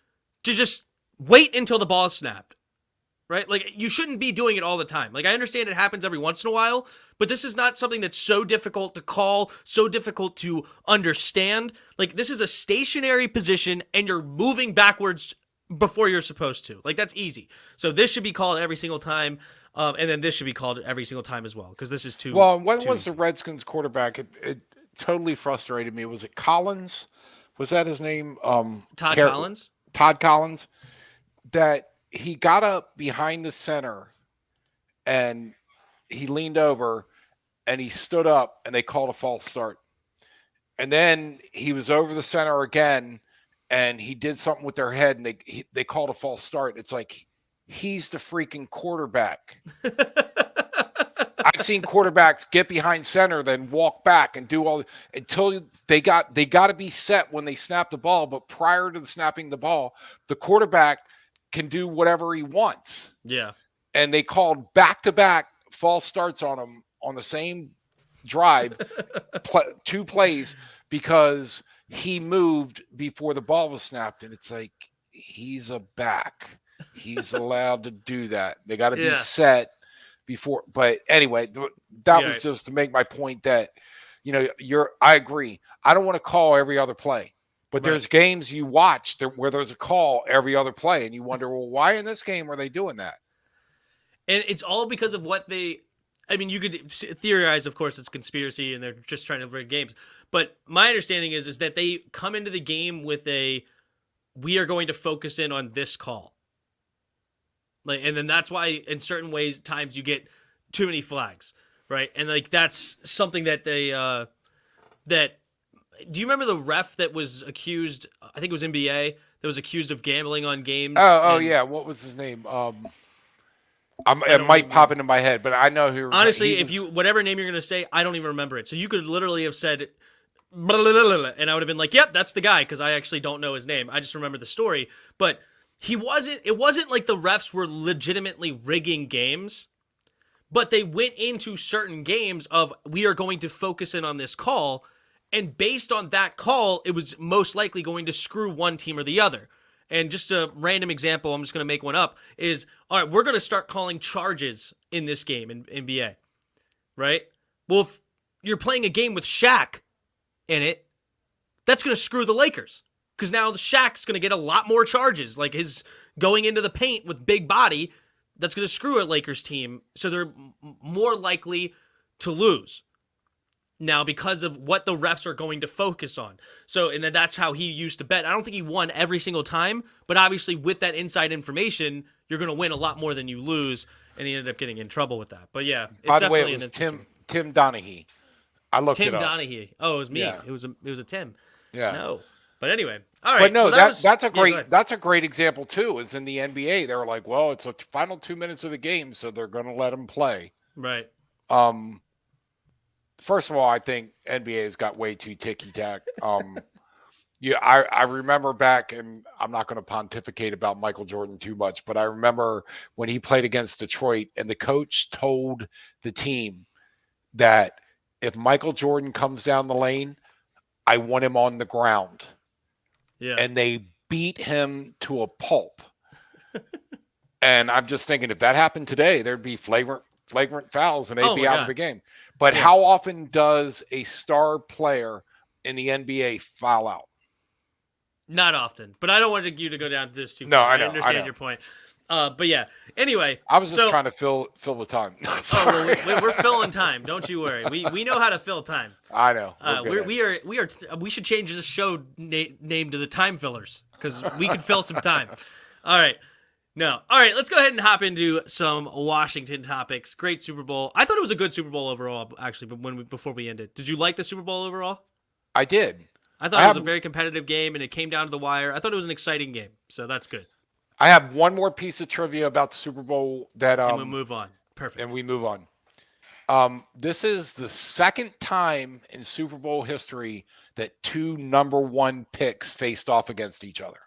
to just wait until the ball is snapped. Right? Like, you shouldn't be doing it all the time. Like, I understand it happens every once in a while, but this is not something that's so difficult to call, so difficult to understand. Like, this is a stationary position, and you're moving backwards before you're supposed to. Like, that's easy. So this should be called every single time, and then this should be called every single time as well, because this is too. Well, when was the Redskins quarterback? It totally frustrated me. Was it Collins? Was that his name? Todd Collins? Todd Collins. That he got up behind the center and he leaned over and he stood up and they called a false start. And then he was over the center again and he did something with their head and they called a false start. It's like, he's the freaking quarterback. I've seen quarterbacks get behind center, then walk back and do all until they got to be set when they snap the ball. But prior to snapping the ball, the quarterback can do whatever he wants. Yeah. And they called back-to-back false starts on him on the same drive, 2 plays, because he moved before the ball was snapped. And it's like, he's a back. He's allowed to do that. They got to be set before. But anyway, that was just to make my point that, I agree. I don't want to call every other play. But there's games you watch where there's a call every other play, and you wonder, well, why in this game are they doing that? And it's all because of what you could theorize, of course, it's conspiracy, and they're just trying to rig games. But my understanding is that they come into the game with we are going to focus in on this call. Like, and then that's why, in certain ways, times you get too many flags, right? And, like, that's something that do you remember the ref that was accused, I think it was NBA, that was accused of gambling on games? Yeah. What was his name? It might pop into my head, but I know who. Honestly, whatever name you're going to say, I don't even remember it. So you could literally have said, blah, blah, blah, blah, and I would have been like, yep, that's the guy, because I actually don't know his name. I just remember the story. But it wasn't like the refs were legitimately rigging games, but they went into certain games of, we are going to focus in on this call. And based on that call, it was most likely going to screw one team or the other. And just a random example, I'm just going to make one up, is, all right, we're going to start calling charges in this game in NBA, right? Well, if you're playing a game with Shaq in it, that's going to screw the Lakers because now the Shaq's going to get a lot more charges. Like his going into the paint with big body, that's going to screw a Lakers team. So they're more likely to lose now because of what the refs are going to focus on. So, and then that's how he used to bet. I don't think he won every single time, but obviously with that inside information, you're going to win a lot more than you lose. And he ended up getting in trouble with that. But yeah, it's By the way, definitely it was Tim Donaghy. I looked it up. Tim Donaghy. Oh, it was me. Yeah. It was a Tim. Yeah. No. But anyway, all right. But no, well, that's a great example too. Is in the NBA, they're like, well, it's the final 2 minutes of the game, so they're going to let them play. Right. First of all, I think NBA has got way too ticky tack. Yeah, I remember back, and I'm not going to pontificate about Michael Jordan too much, but I remember when he played against Detroit, and the coach told the team that if Michael Jordan comes down the lane, I want him on the ground. Yeah. And they beat him to a pulp. And I'm just thinking, if that happened today, there'd be flagrant fouls, and they'd be out of the game. But how often does a star player in the NBA foul out? Not often, but I don't want you to go down to this too far. No, I know. I understand your point. But yeah. Anyway, I was just trying to fill the time. We're filling time. Don't you worry. We know how to fill time. I know. We should change this show name to the Time Fillers because we could fill some time. All right. No. All right. Let's go ahead and hop into some Washington topics. Great Super Bowl. I thought it was a good Super Bowl overall, actually. But before we ended, did you like the Super Bowl overall? I did. I thought it was a very competitive game, and it came down to the wire. I thought it was an exciting game, so that's good. I have one more piece of trivia about the Super Bowl that and we'll move on. Perfect. And we move on. This is the second time in Super Bowl history that two number one picks faced off against each other.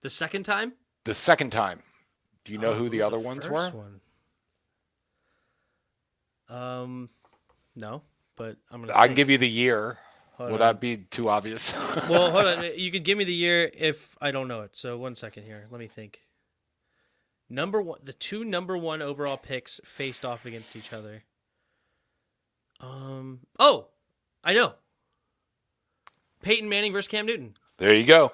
The second time? The second time. Do you know who the other ones were? No, but I'm gonna. I can give you the year. Hold Would on. that be too obvious? Well, hold on. You could give me the year if I don't know it. So 1 second here. Let me think. The two number one overall picks faced off against each other. Oh, I know. Peyton Manning versus Cam Newton. There you go.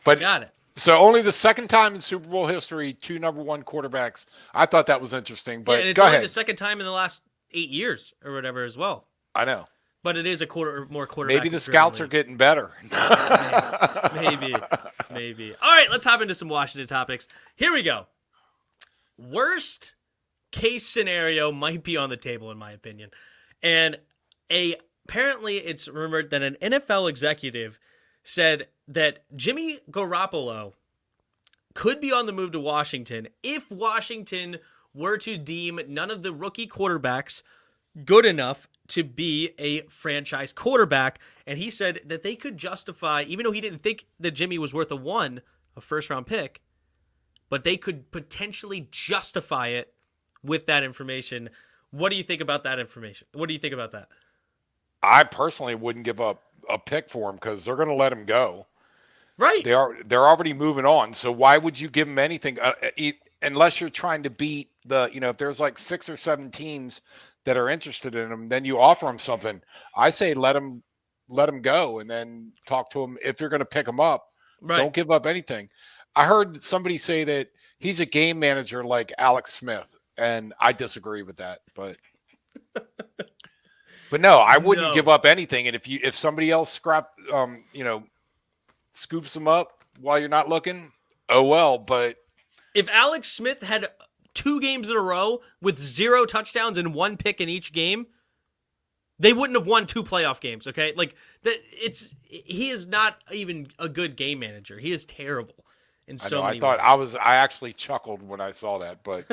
But got it. So only the second time in Super Bowl history, two number one quarterbacks. I thought that was interesting. But and it's go only ahead. the second time in the last 8 years or whatever as well. I know. But it is more quarterback. Maybe the scouts are getting better. Maybe. All right, let's hop into some Washington topics. Here we go. Worst case scenario might be on the table, in my opinion. And apparently it's rumored that an NFL executive said that Jimmy Garoppolo could be on the move to Washington if Washington were to deem none of the rookie quarterbacks good enough to be a franchise quarterback. And he said that they could justify, even though he didn't think that Jimmy was worth a first-round pick, but they could potentially justify it with that information. What do you think about that information? What do you think about that? I personally wouldn't give up a pick for him because they're going to let him go. Right. They're already moving on. So why would you give him anything unless you're trying to beat if there's like 6 or 7 teams that are interested in him, then you offer him something. I say let him go and then talk to him. If you're going to pick him up, Don't give up anything. I heard somebody say that he's a game manager like Alex Smith, and I disagree with that. But no, I wouldn't give up anything. And if somebody else scoops him up while you're not looking, oh well. But if Alex Smith had 2 games in a row with 0 touchdowns and 1 pick in each game, they wouldn't have won 2 playoff games. Okay, he is not even a good game manager. He is terrible in so many ways. I actually chuckled when I saw that, but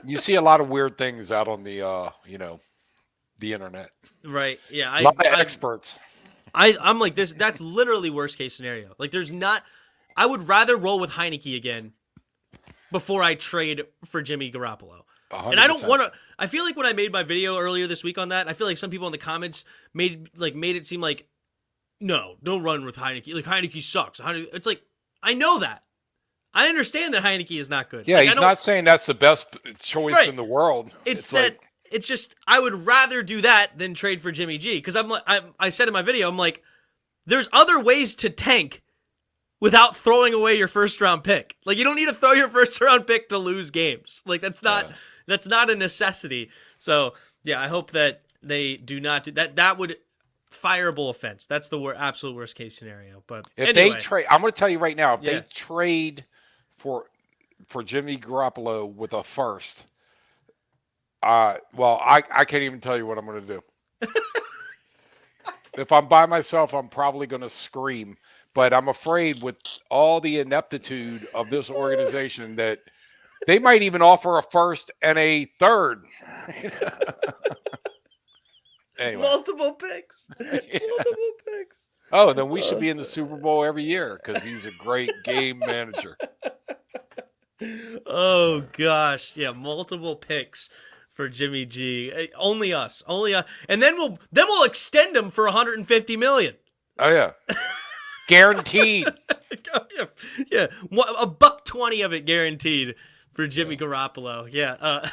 you see a lot of weird things out on the the internet. Right? Yeah, a lot of experts. I'm like this. That's literally worst case scenario. Like, there's not. I would rather roll with Heineke again before I trade for Jimmy Garoppolo. 100%. And I don't want to. I feel like when I made my video earlier this week on that, I feel like some people in the comments made it seem like, no, don't run with Heineke. Like, Heineke sucks. It's like, I know that. I understand that Heineke is not good. Yeah, like, he's not saying that's the best choice in the world. It's that. It's just I would rather do that than trade for Jimmy G, because I said in my video, I'm like, there's other ways to tank without throwing away your first round pick. Like, you don't need to throw your first round pick to lose games. Like, that's not a necessity. So yeah, I hope that they do not do that. That would fireable offense. That's the absolute worst case scenario. But if anyway, they trade, I'm going to tell you right now, if they trade for Jimmy Garoppolo with a first, well, I can't even tell you what I'm going to do. If I'm by myself, I'm probably going to scream. But I'm afraid with all the ineptitude of this organization that they might even offer a first and a third. Anyway. Multiple picks. Multiple picks. Oh, then we should be in the Super Bowl every year because he's a great game manager. Oh gosh, yeah, multiple picks for Jimmy G. Only us, and then we'll extend him for 150 million. Oh yeah, guaranteed. Yeah, $120 of it guaranteed for Jimmy Garoppolo. Yeah,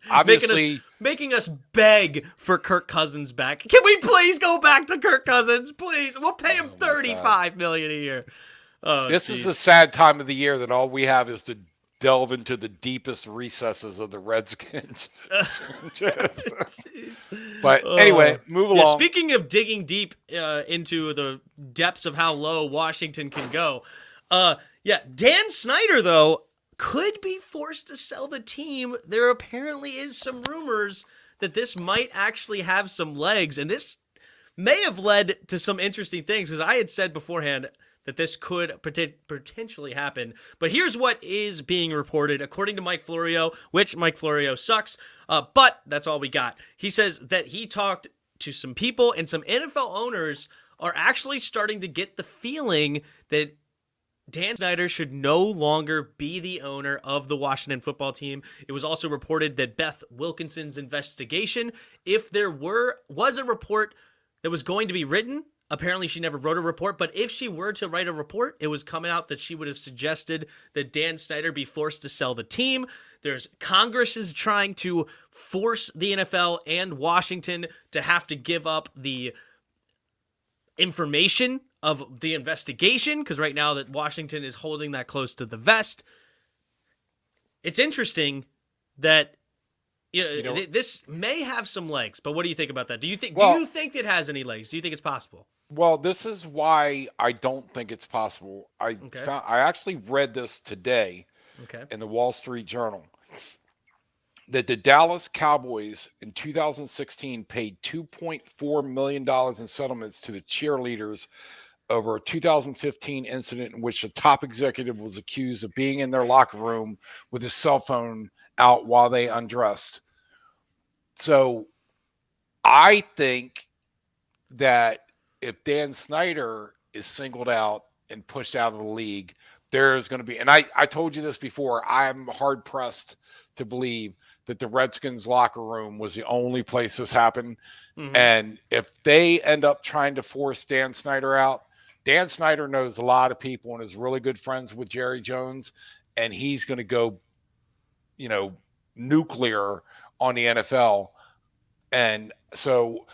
obviously making us beg for Kirk Cousins back. Can we please go back to Kirk Cousins? Please, we'll pay him $35 million a year. Oh, this is a sad time of the year that all we have is to delve into the deepest recesses of the Redskins. But anyway, move along. Speaking of digging deep into the depths of how low Washington can go, Dan Snyder, though, could be forced to sell the team. There apparently is some rumors that this might actually have some legs, and this may have led to some interesting things, because I had said beforehand that this could potentially happen. But here's what is being reported, according to Mike Florio, which Mike Florio sucks, but that's all we got. He says that he talked to some people, and some NFL owners are actually starting to get the feeling that Dan Snyder should no longer be the owner of the Washington football team. It was also reported that Beth Wilkinson's investigation, if there was a report that was going to be written, apparently she never wrote a report, but if she were to write a report, it was coming out that she would have suggested that Dan Snyder be forced to sell the team. There's Congress is trying to force the NFL and Washington to have to give up the information of the investigation, because right now that Washington is holding that close to the vest. It's interesting that this may have some legs, but what do you think about that? Do you think it has any legs? Do you think it's possible? Well, this is why I don't think it's possible. I actually read this today in the Wall Street Journal that the Dallas Cowboys in 2016 paid $2.4 million in settlements to the cheerleaders over a 2015 incident in which a top executive was accused of being in their locker room with his cell phone out while they undressed. So I think that if Dan Snyder is singled out and pushed out of the league, there's going to be, and I told you this before, I'm hard pressed to believe that the Redskins locker room was the only place this happened. Mm-hmm. And if they end up trying to force Dan Snyder out, Dan Snyder knows a lot of people and is really good friends with Jerry Jones, and he's going to go, nuclear on the NFL. And so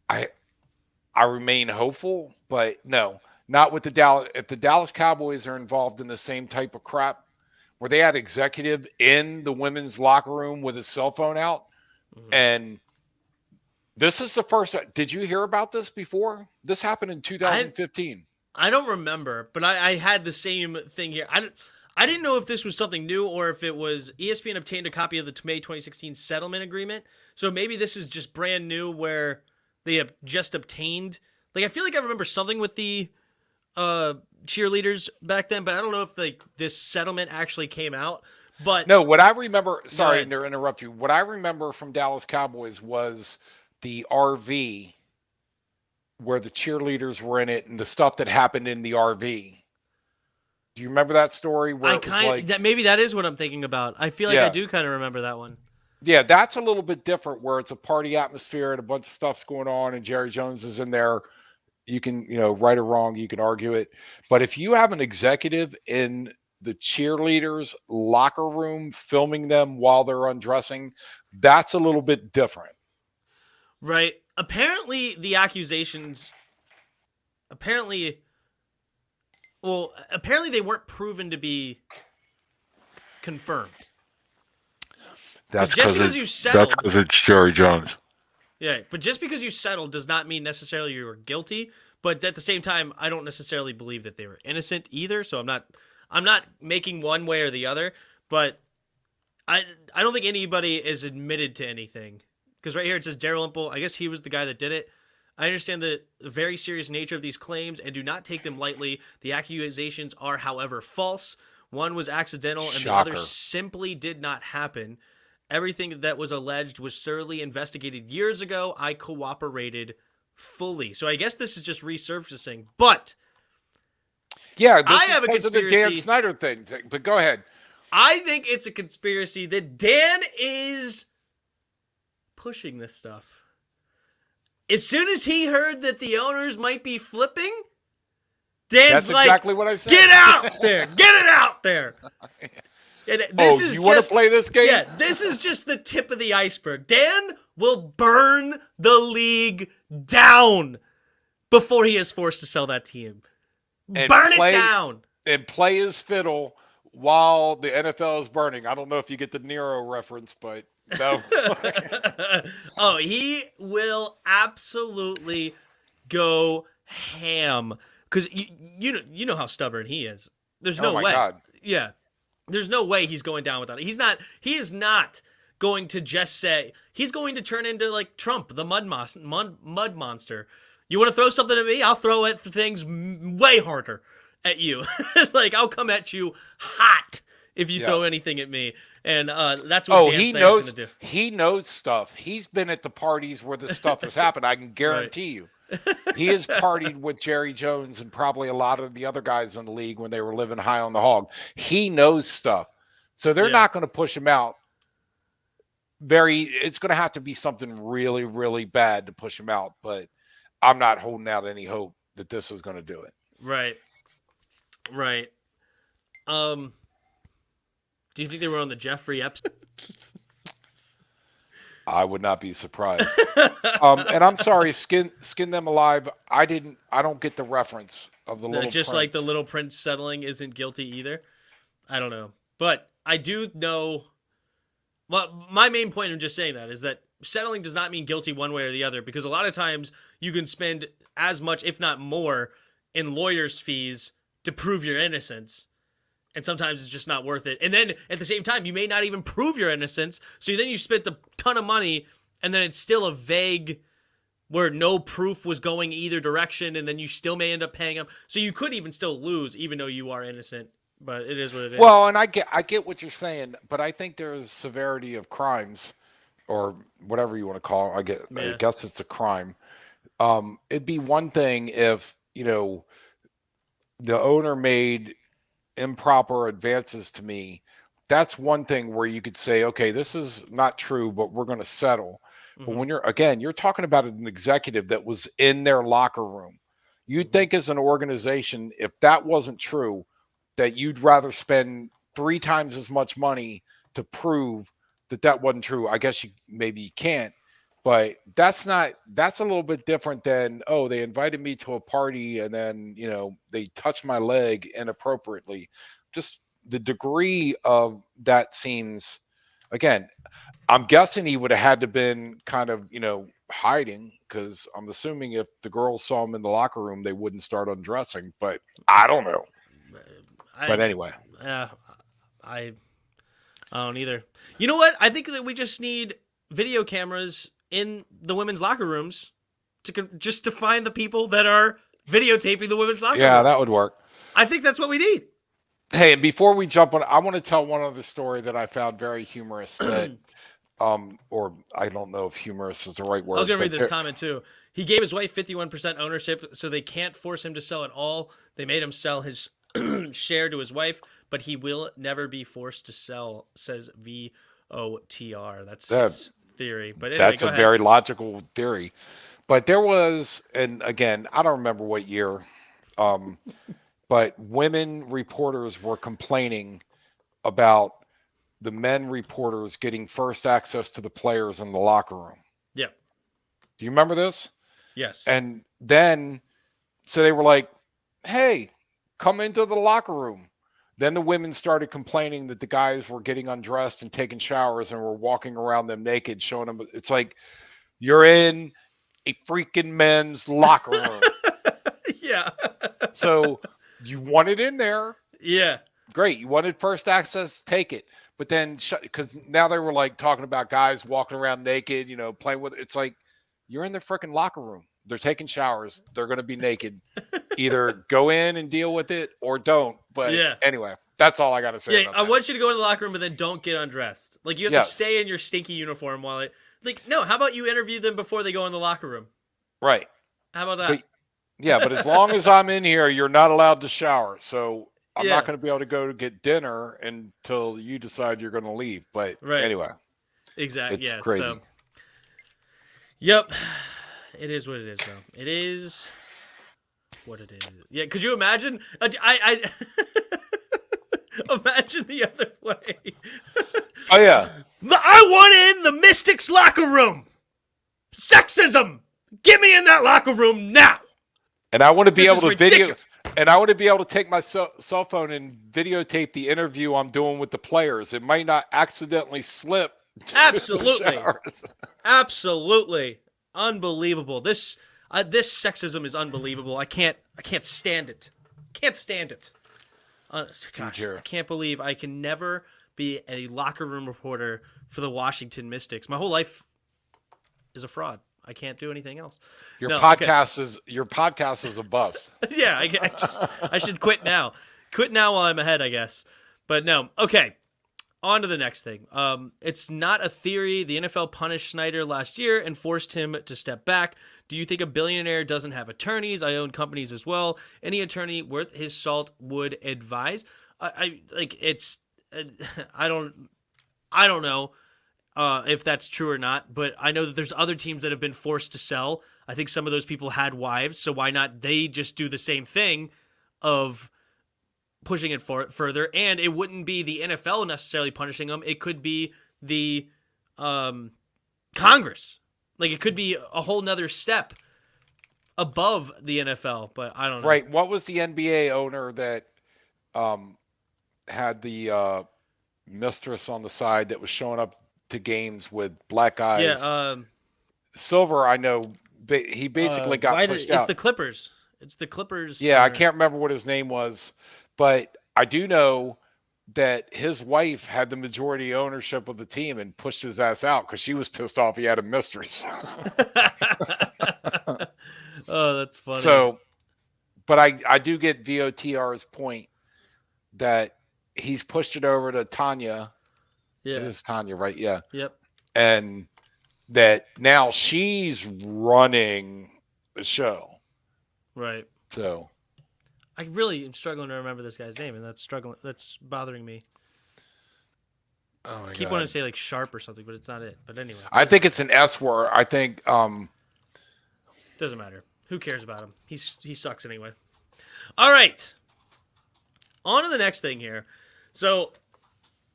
I remain hopeful, but no, not with the Dallas. If the Dallas Cowboys are involved in the same type of crap where they had executive in the women's locker room with his cell phone out, and this is the first. Did you hear about this before? This happened in 2015. I don't remember, but I had the same thing here. I didn't know if this was something new or if it was ESPN obtained a copy of the May 2016 settlement agreement. So maybe this is just brand new where they have just obtained. Like, I feel like I remember something with the cheerleaders back then, but I don't know if this settlement actually came out. But no, what I remember, sorry to interrupt you. What I remember from Dallas Cowboys was the RV where the cheerleaders were in it and the stuff that happened in the RV. Do you remember that story? Where maybe that is what I'm thinking about. I feel like I do kind of remember that one. Yeah, that's a little bit different where it's a party atmosphere and a bunch of stuff's going on and Jerry Jones is in there. You can, right or wrong, you can argue it. But if you have an executive in the cheerleaders' locker room filming them while they're undressing, that's a little bit different. Right. Apparently, the accusations, Well, apparently they weren't proven to be confirmed. Because just because you settled, it's Jerry Jones. yeah, but just because you settled does not mean necessarily you were guilty. But at the same time, I don't necessarily believe that they were innocent either. So I'm not making one way or the other. But I don't think anybody is admitted to anything. Because right here it says Dalrymple. I guess he was the guy that did it. I understand the very serious nature of these claims and do not take them lightly. The accusations are, however, false. One was accidental and the other simply did not happen. Everything that was alleged was thoroughly investigated years ago. I cooperated fully. So I guess this is just resurfacing. But yeah, this I is have a because of the conspiracy. Dan Snyder thing. But go ahead. I think it's a conspiracy that Dan is pushing this stuff. As soon as he heard that the owners might be flipping, Dan's That's exactly what I said. Get out there! Get it out there! And this is you want to play this game? Yeah, this is just the tip of the iceberg. Dan will burn the league down before he is forced to sell that team. Burn it down! And play his fiddle while the NFL is burning. I don't know if you get the Nero reference, but no. Oh, he will absolutely go ham because you know how stubborn he is. There's no way. God. Yeah, there's no way he's going down without it. He is not going to just say he's going to turn into like Trump, the mud monster. You want to throw something at me? I'll throw it things way harder at you. Like I'll come at you hot if you throw anything at me. And that's what Dan Snyder's going to do. He knows stuff. He's been at the parties where this stuff has happened. I can guarantee you. He has partied with Jerry Jones and probably a lot of the other guys in the league when they were living high on the hog. He knows stuff. So they're not going to push him out. It's going to have to be something really, really bad to push him out. But I'm not holding out any hope that this is going to do it. Right. Right. Do you think they were on the Jeffrey Epstein? I would not be surprised. And I'm sorry, skin them alive. I don't get the reference of the little just prince. Like the Little Prince settling isn't guilty either. I don't know. But I do know. Well, my main point in just saying that is that settling does not mean guilty one way or the other, because a lot of times you can spend as much, if not more, in lawyers' fees to prove your innocence. And sometimes it's just not worth it. And then at the same time, you may not even prove your innocence. So then you spent a ton of money, and then it's still a vague where no proof was going either direction, and then you still may end up paying them. So you could even still lose, even though you are innocent. But it is what it is. Well, and I get what you're saying, but I think there's severity of crimes, or whatever you want to call it. I guess it's a crime. It'd be one thing if the owner made improper advances to me. That's one thing where you could say, okay, this is not true, but we're going to settle. Mm-hmm. But when you're talking about an executive that was in their locker room, you'd think as an organization, if that wasn't true, that you'd rather spend 3 times as much money to prove that wasn't true. I guess maybe you can't, but that's a little bit different than, oh, they invited me to a party and then, they touched my leg inappropriately. Just the degree of that seems, again, I'm guessing he would have had to been kind of, hiding, because I'm assuming if the girls saw him in the locker room, they wouldn't start undressing, but I don't know. But anyway. I don't either. You know what? I think that we just need video cameras in the women's locker rooms to find the people that are videotaping the women's locker rooms. Yeah, that would work. I think that's what we need. Hey, and before we jump on, I want to tell one other story that I found very humorous that, or I don't know if humorous is the right word. I was going to read this comment too. He gave his wife 51% ownership, so they can't force him to sell it all. They made him sell his share to his wife, but he will never be forced to sell, says VOTR. That's his theory. But anyway, that's a very logical theory. But there was, and again, I don't remember what year, but women reporters were complaining about the men reporters getting first access to the players in the locker room. Yeah. Do you remember this? Yes. And then, so they were like, hey, come into the locker room. Then the women started complaining that the guys were getting undressed and taking showers and were walking around them naked, showing them. It's like you're in a freaking men's locker room. Yeah. So you want it in there. Yeah. Great. You wanted first access, take it. But then, because now they were like talking about guys walking around naked, playing with. It's like you're in the freaking locker room. They're taking showers. They're going to be naked. Either go in and deal with it or don't. But anyway, that's all I got to say. Yeah, I want you to go in the locker room, but then don't get undressed. Like you have to stay in your stinky uniform while it. Like no, how about you interview them before they go in the locker room? Right. How about that? But as long as I'm in here, you're not allowed to shower. So I'm not going to be able to go to get dinner until you decide you're going to leave. But anyway. Exactly. It's crazy. So, yep. It is what it is, though. It is what it is. Yeah, could you imagine? I imagine the other way. Oh, yeah. I want in the Mystics locker room. Sexism. Get me in that locker room now. And I want to be able to ridiculous. And I want to be able to take my cell phone and videotape the interview I'm doing with the players. It might not accidentally slip. Absolutely. Absolutely. Unbelievable. This sexism is unbelievable. I can't stand it. Can't stand it. Gosh, I can't believe I can never be a locker room reporter for the Washington Mystics. My whole life is a fraud. I can't do anything else. Your podcast is a bust. Yeah, I should quit now. Quit now while I'm ahead, I guess. But no. Okay. On to the next thing. It's not a theory. The NFL punished Snyder last year and forced him to step back. Do you think a billionaire doesn't have attorneys? I own companies as well. Any attorney worth his salt would advise. I don't know if that's true or not, but I know that there's other teams that have been forced to sell. I think some of those people had wives, so why not they just do the same thing of pushing it further? And it wouldn't be the NFL necessarily punishing them. It could be the Congress. Like, it could be a whole nother step above the NFL, but I don't know. Right. What was the NBA owner that had the mistress on the side that was showing up to games with black eyes? Yeah. Silver, I know, he basically got pushed out. It's the Clippers. It's the Clippers. Yeah, I can't remember what his name was, but I do know that his wife had the majority ownership of the team and pushed his ass out because she was pissed off he had a mistress. Oh, that's funny. So, but I do get VOTR's point that he's pushed it over to Tanya. Yeah. It is Tanya, right? Yeah. Yep. And that now she's running the show. Right. So I really am struggling to remember this guy's name, and that's bothering me. Oh my Keep God. wanting to say like Sharp or something, but it's not it. But anyway. I think it's an S word. I think doesn't matter. Who cares about him? He sucks anyway. All right. On to the next thing here. So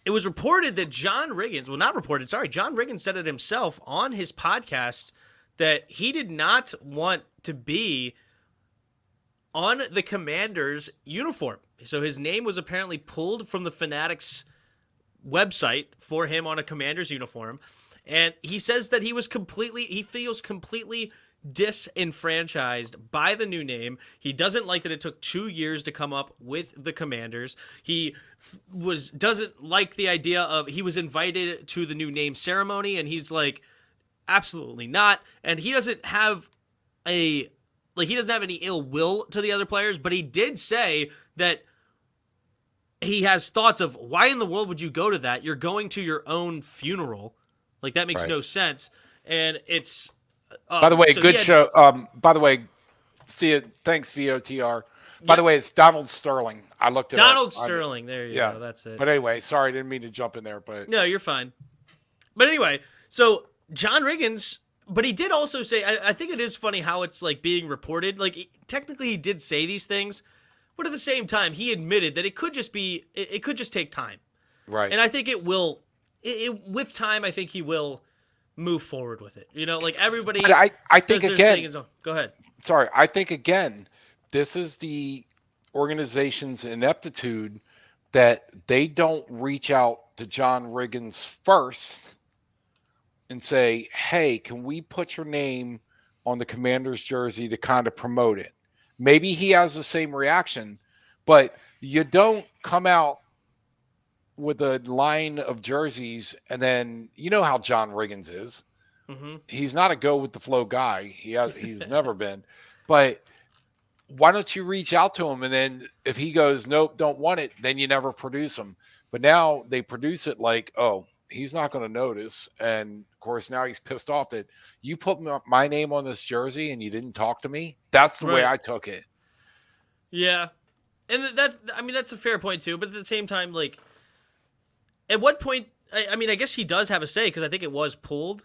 it was reported that John Riggins said it himself on his podcast that he did not want to be on the Commanders uniform. So his name was apparently pulled from the Fanatics website for him on a Commanders uniform. And he says that he feels completely disenfranchised by the new name. He doesn't like that it took 2 years to come up with the Commanders. He doesn't like the idea of he was invited to the new name ceremony, and he's like, absolutely not. And he doesn't have any ill will to the other players, but he did say that he has thoughts of why in the world would you go to that? You're going to your own funeral. Like, that makes no sense. And it's by the way, good show. By the way, see it. Thanks, VOTR. By the way, it's Donald Sterling. I looked it up. Donald Sterling. There you go. That's it. But anyway, sorry, I didn't mean to jump in there. But no, you're fine. But anyway, so John Riggins, but he did also say, I think it is funny how it's like being reported. Like, technically he did say these things, but at the same time, he admitted that it could just take time. Right. And I think it will, with time, I think he will move forward with it. You know, like everybody. But I think again. Go ahead. Sorry, I think again, this is the organization's ineptitude that they don't reach out to John Riggins first and say, hey, can we put your name on the Commander's jersey to kind of promote it? Maybe he has the same reaction, but you don't come out with a line of jerseys and then you know how John Riggins is. Mm-hmm. He's not a go with the flow guy. He's never been. But why don't you reach out to him, and then if he goes nope, don't want it, then you never produce him. But now they produce it like, oh, he's not going to notice, and of course now he's pissed off that you put my name on this jersey and you didn't talk to me. That's the way Right. I took it. Yeah. And that's a fair point too, but at the same time, like, at what point, I guess he does have a say because I think it was pulled.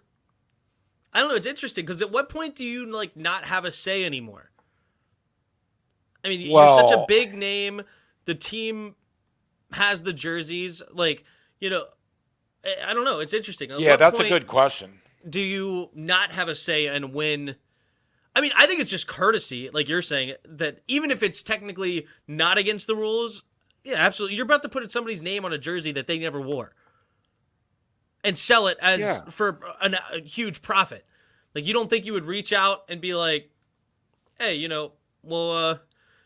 I don't know, it's interesting because at what point do you, like, not have a say anymore? I mean, you're such a Well, big name. The team has the jerseys. Like, you know, I don't know. It's interesting. At yeah, what that's a point good question. do you not have a say and when? I mean, I think it's just courtesy, like you're saying, that even if it's technically not against the rules, yeah, absolutely. You're about to put somebody's name on a jersey that they never wore and sell it as Yeah. for a huge profit. Like, you don't think you would reach out and be like, hey, well,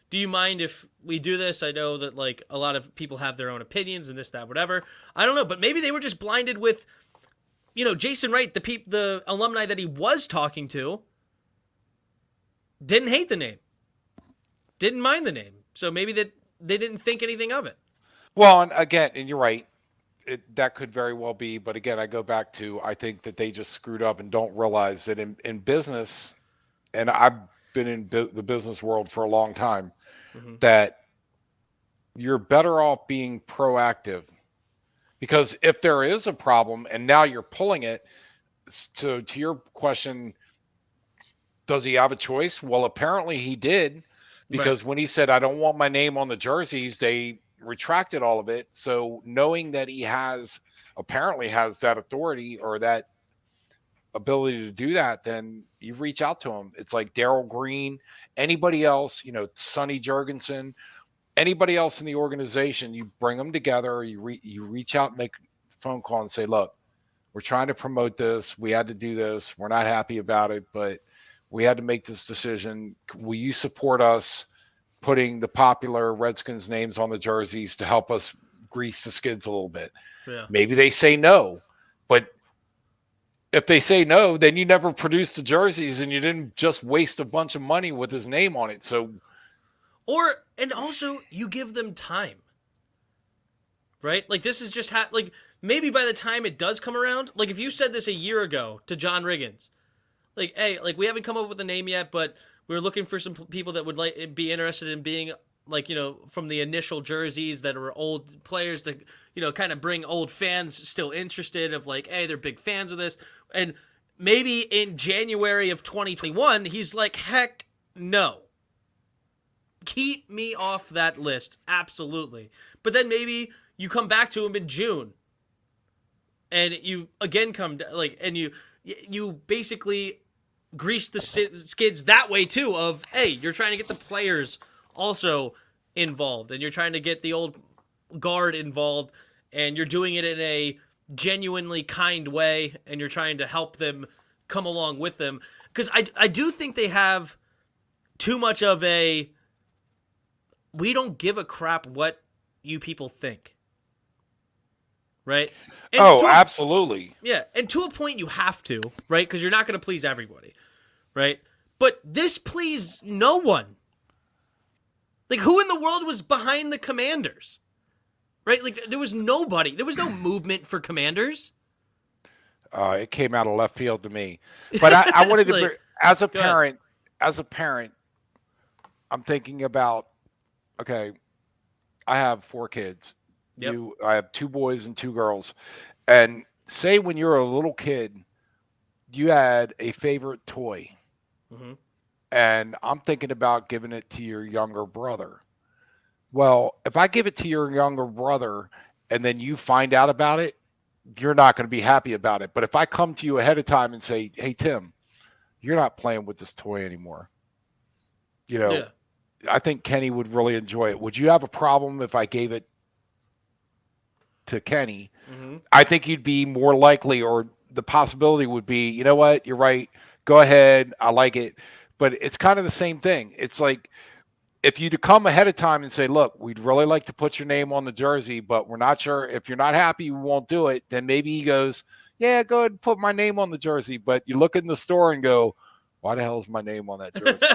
do you mind if we do this? I know that, like, a lot of people have their own opinions and this, that, whatever. I don't know, but maybe they were just blinded with, Jason Wright, the alumni that he was talking to, didn't hate the name, didn't mind the name. So maybe that they didn't think anything of it. Well, and again, and you're right. That could very well be, but again, I go back to I think that they just screwed up and don't realize that in business, and I've been in the business world for a long time, Mm-hmm. that you're better off being proactive because if there is a problem and now you're pulling it, to your question, does he have a choice? Well, apparently he did, Right. because when he said I don't want my name on the jerseys, they retracted all of it. So knowing that he apparently has that authority or that ability to do that, then you reach out to him. It's like Daryl Green, anybody else, Sonny Jurgensen, anybody else in the organization, you bring them together, you reach out, make a phone call and say, look, we're trying to promote this. We had to do this. We're not happy about it, but we had to make this decision. Will you support us putting the popular Redskins names on the jerseys to help us grease the skids a little bit? Yeah. Maybe they say no, but if they say no, then you never produce the jerseys and you didn't just waste a bunch of money with his name on it. So, And also you give them time, right? Like, this is just like, maybe by the time it does come around, like, if you said this a year ago to John Riggins, like, hey, like, we haven't come up with a name yet, but we're looking for some people that would be interested in being, like, from the initial jerseys that are old players to, kind of bring old fans still interested of, like, hey, they're big fans of this. And maybe in January of 2021, he's like, heck no. Keep me off that list. Absolutely. But then maybe you come back to him in June and you again and you basically grease the skids that way too of, hey, you're trying to get the players also involved and you're trying to get the old guard involved and you're doing it in a genuinely kind way and you're trying to help them come along with them, because I do think they have too much of a we don't give a crap what you people think, right? And oh, absolutely. yeah, and to a point you have to, right? Because you're not going to please everybody, right? But this pleased no one. Like, who in the world was behind the Commanders? Right? Like, there was nobody. There was no movement for Commanders. It came out of left field to me, but I wanted to, Like, as a go ahead. parent, I'm thinking about, okay, I have 4 kids. Yep. I have 2 boys and 2 girls. And say when you're a little kid, you had a favorite toy. Mm-hmm. And I'm thinking about giving it to your younger brother. Well, if I give it to your younger brother and then you find out about it, you're not going to be happy about it. But if I come to you ahead of time and say, hey, Tim, you're not playing with this toy anymore, you know, Yeah. I think Kenny would really enjoy it. Would you have a problem if I gave it to Kenny? Mm-hmm. I think you'd be more likely, or the possibility would be, you know what, you're right. Go ahead. I like it. But it's kind of the same thing. It's like if you'd come ahead of time and say, look, we'd really like to put your name on the jersey, but we're not sure if you're not happy, we won't do it. Then maybe he goes, yeah, go ahead and put my name on the jersey. But you look in the store and go, why the hell is my name on that jersey?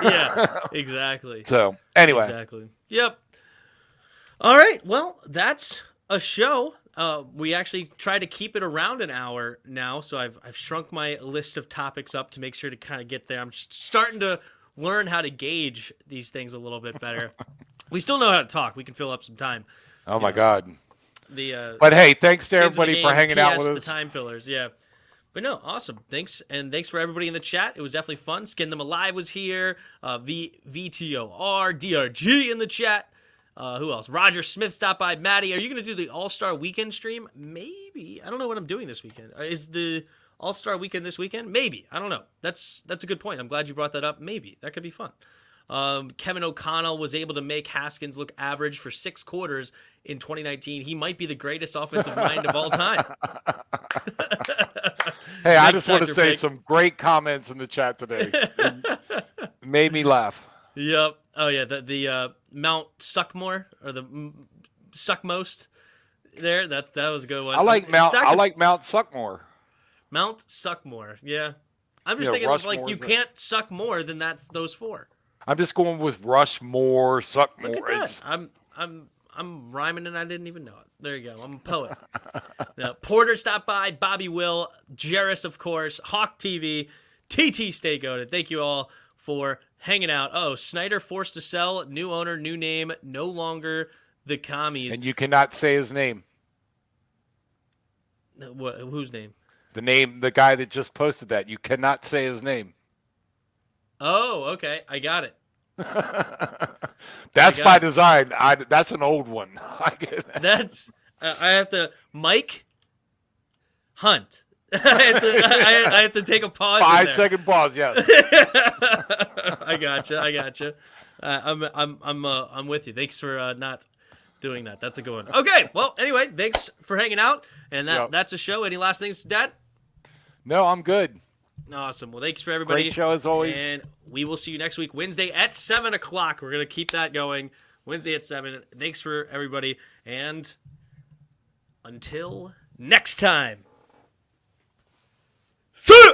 Yeah, exactly. So anyway. Exactly. Yep. All right. Well, that's a show. We actually try to keep it around an hour now, so I've shrunk my list of topics up to make sure to kind of get there. I'm starting to learn how to gauge these things a little bit better. We still know how to talk. We can fill up some time. Oh my God. But hey, thanks to everybody for hanging out with us. The time fillers, yeah. But no, awesome. Thanks, and thanks for everybody in the chat. It was definitely fun. Skin Them Alive was here. VTOR, DRG in the chat. Who else? Roger Smith stopped by. Maddie, are you going to do the All-Star Weekend stream? Maybe. I don't know what I'm doing this weekend. Is the All-Star Weekend this weekend? Maybe. I don't know. That's a good point. I'm glad you brought that up. Maybe. That could be fun. Kevin O'Connell was able to make Haskins look average for 6 quarters in 2019. He might be the greatest offensive mind of all time. Hey, I just want to say some great comments in the chat today. It made me laugh. Yep. Oh yeah, the Mount Suckmore or the Suckmost there. That was a good one. I like Mount Suckmore. Mount Suckmore. Yeah. I'm just thinking like you can't suck more than those 4. I'm just going with Rushmore, Suckmore. Look at that. I'm rhyming and I didn't even know it. There you go. I'm a poet. Now, Porter stopped by, Bobby Will, Jarris, of course, Hawk TV, TT Stay Goated. Thank you all for hanging out. Oh, Snyder forced to sell, new owner, new name, no longer the commies. And you cannot say his name. What? Whose name? The guy that just posted that. You cannot say his name. Oh, okay. I got it. That's by design. That's an old one. I get that. That's I have to Mike Hunt. I have to take a pause. 5-second pause. Yes. I gotcha. I'm with you. Thanks for not doing that. That's a good one. Okay. Well, anyway, thanks for hanging out, and that's a show. Any last things, Dad? No, I'm good. Awesome. Well, thanks for everybody. Great show as always. And we will see you next week, Wednesday at 7 o'clock. We're going to keep that going. Wednesday at 7. Thanks for everybody. And until next time. See ya!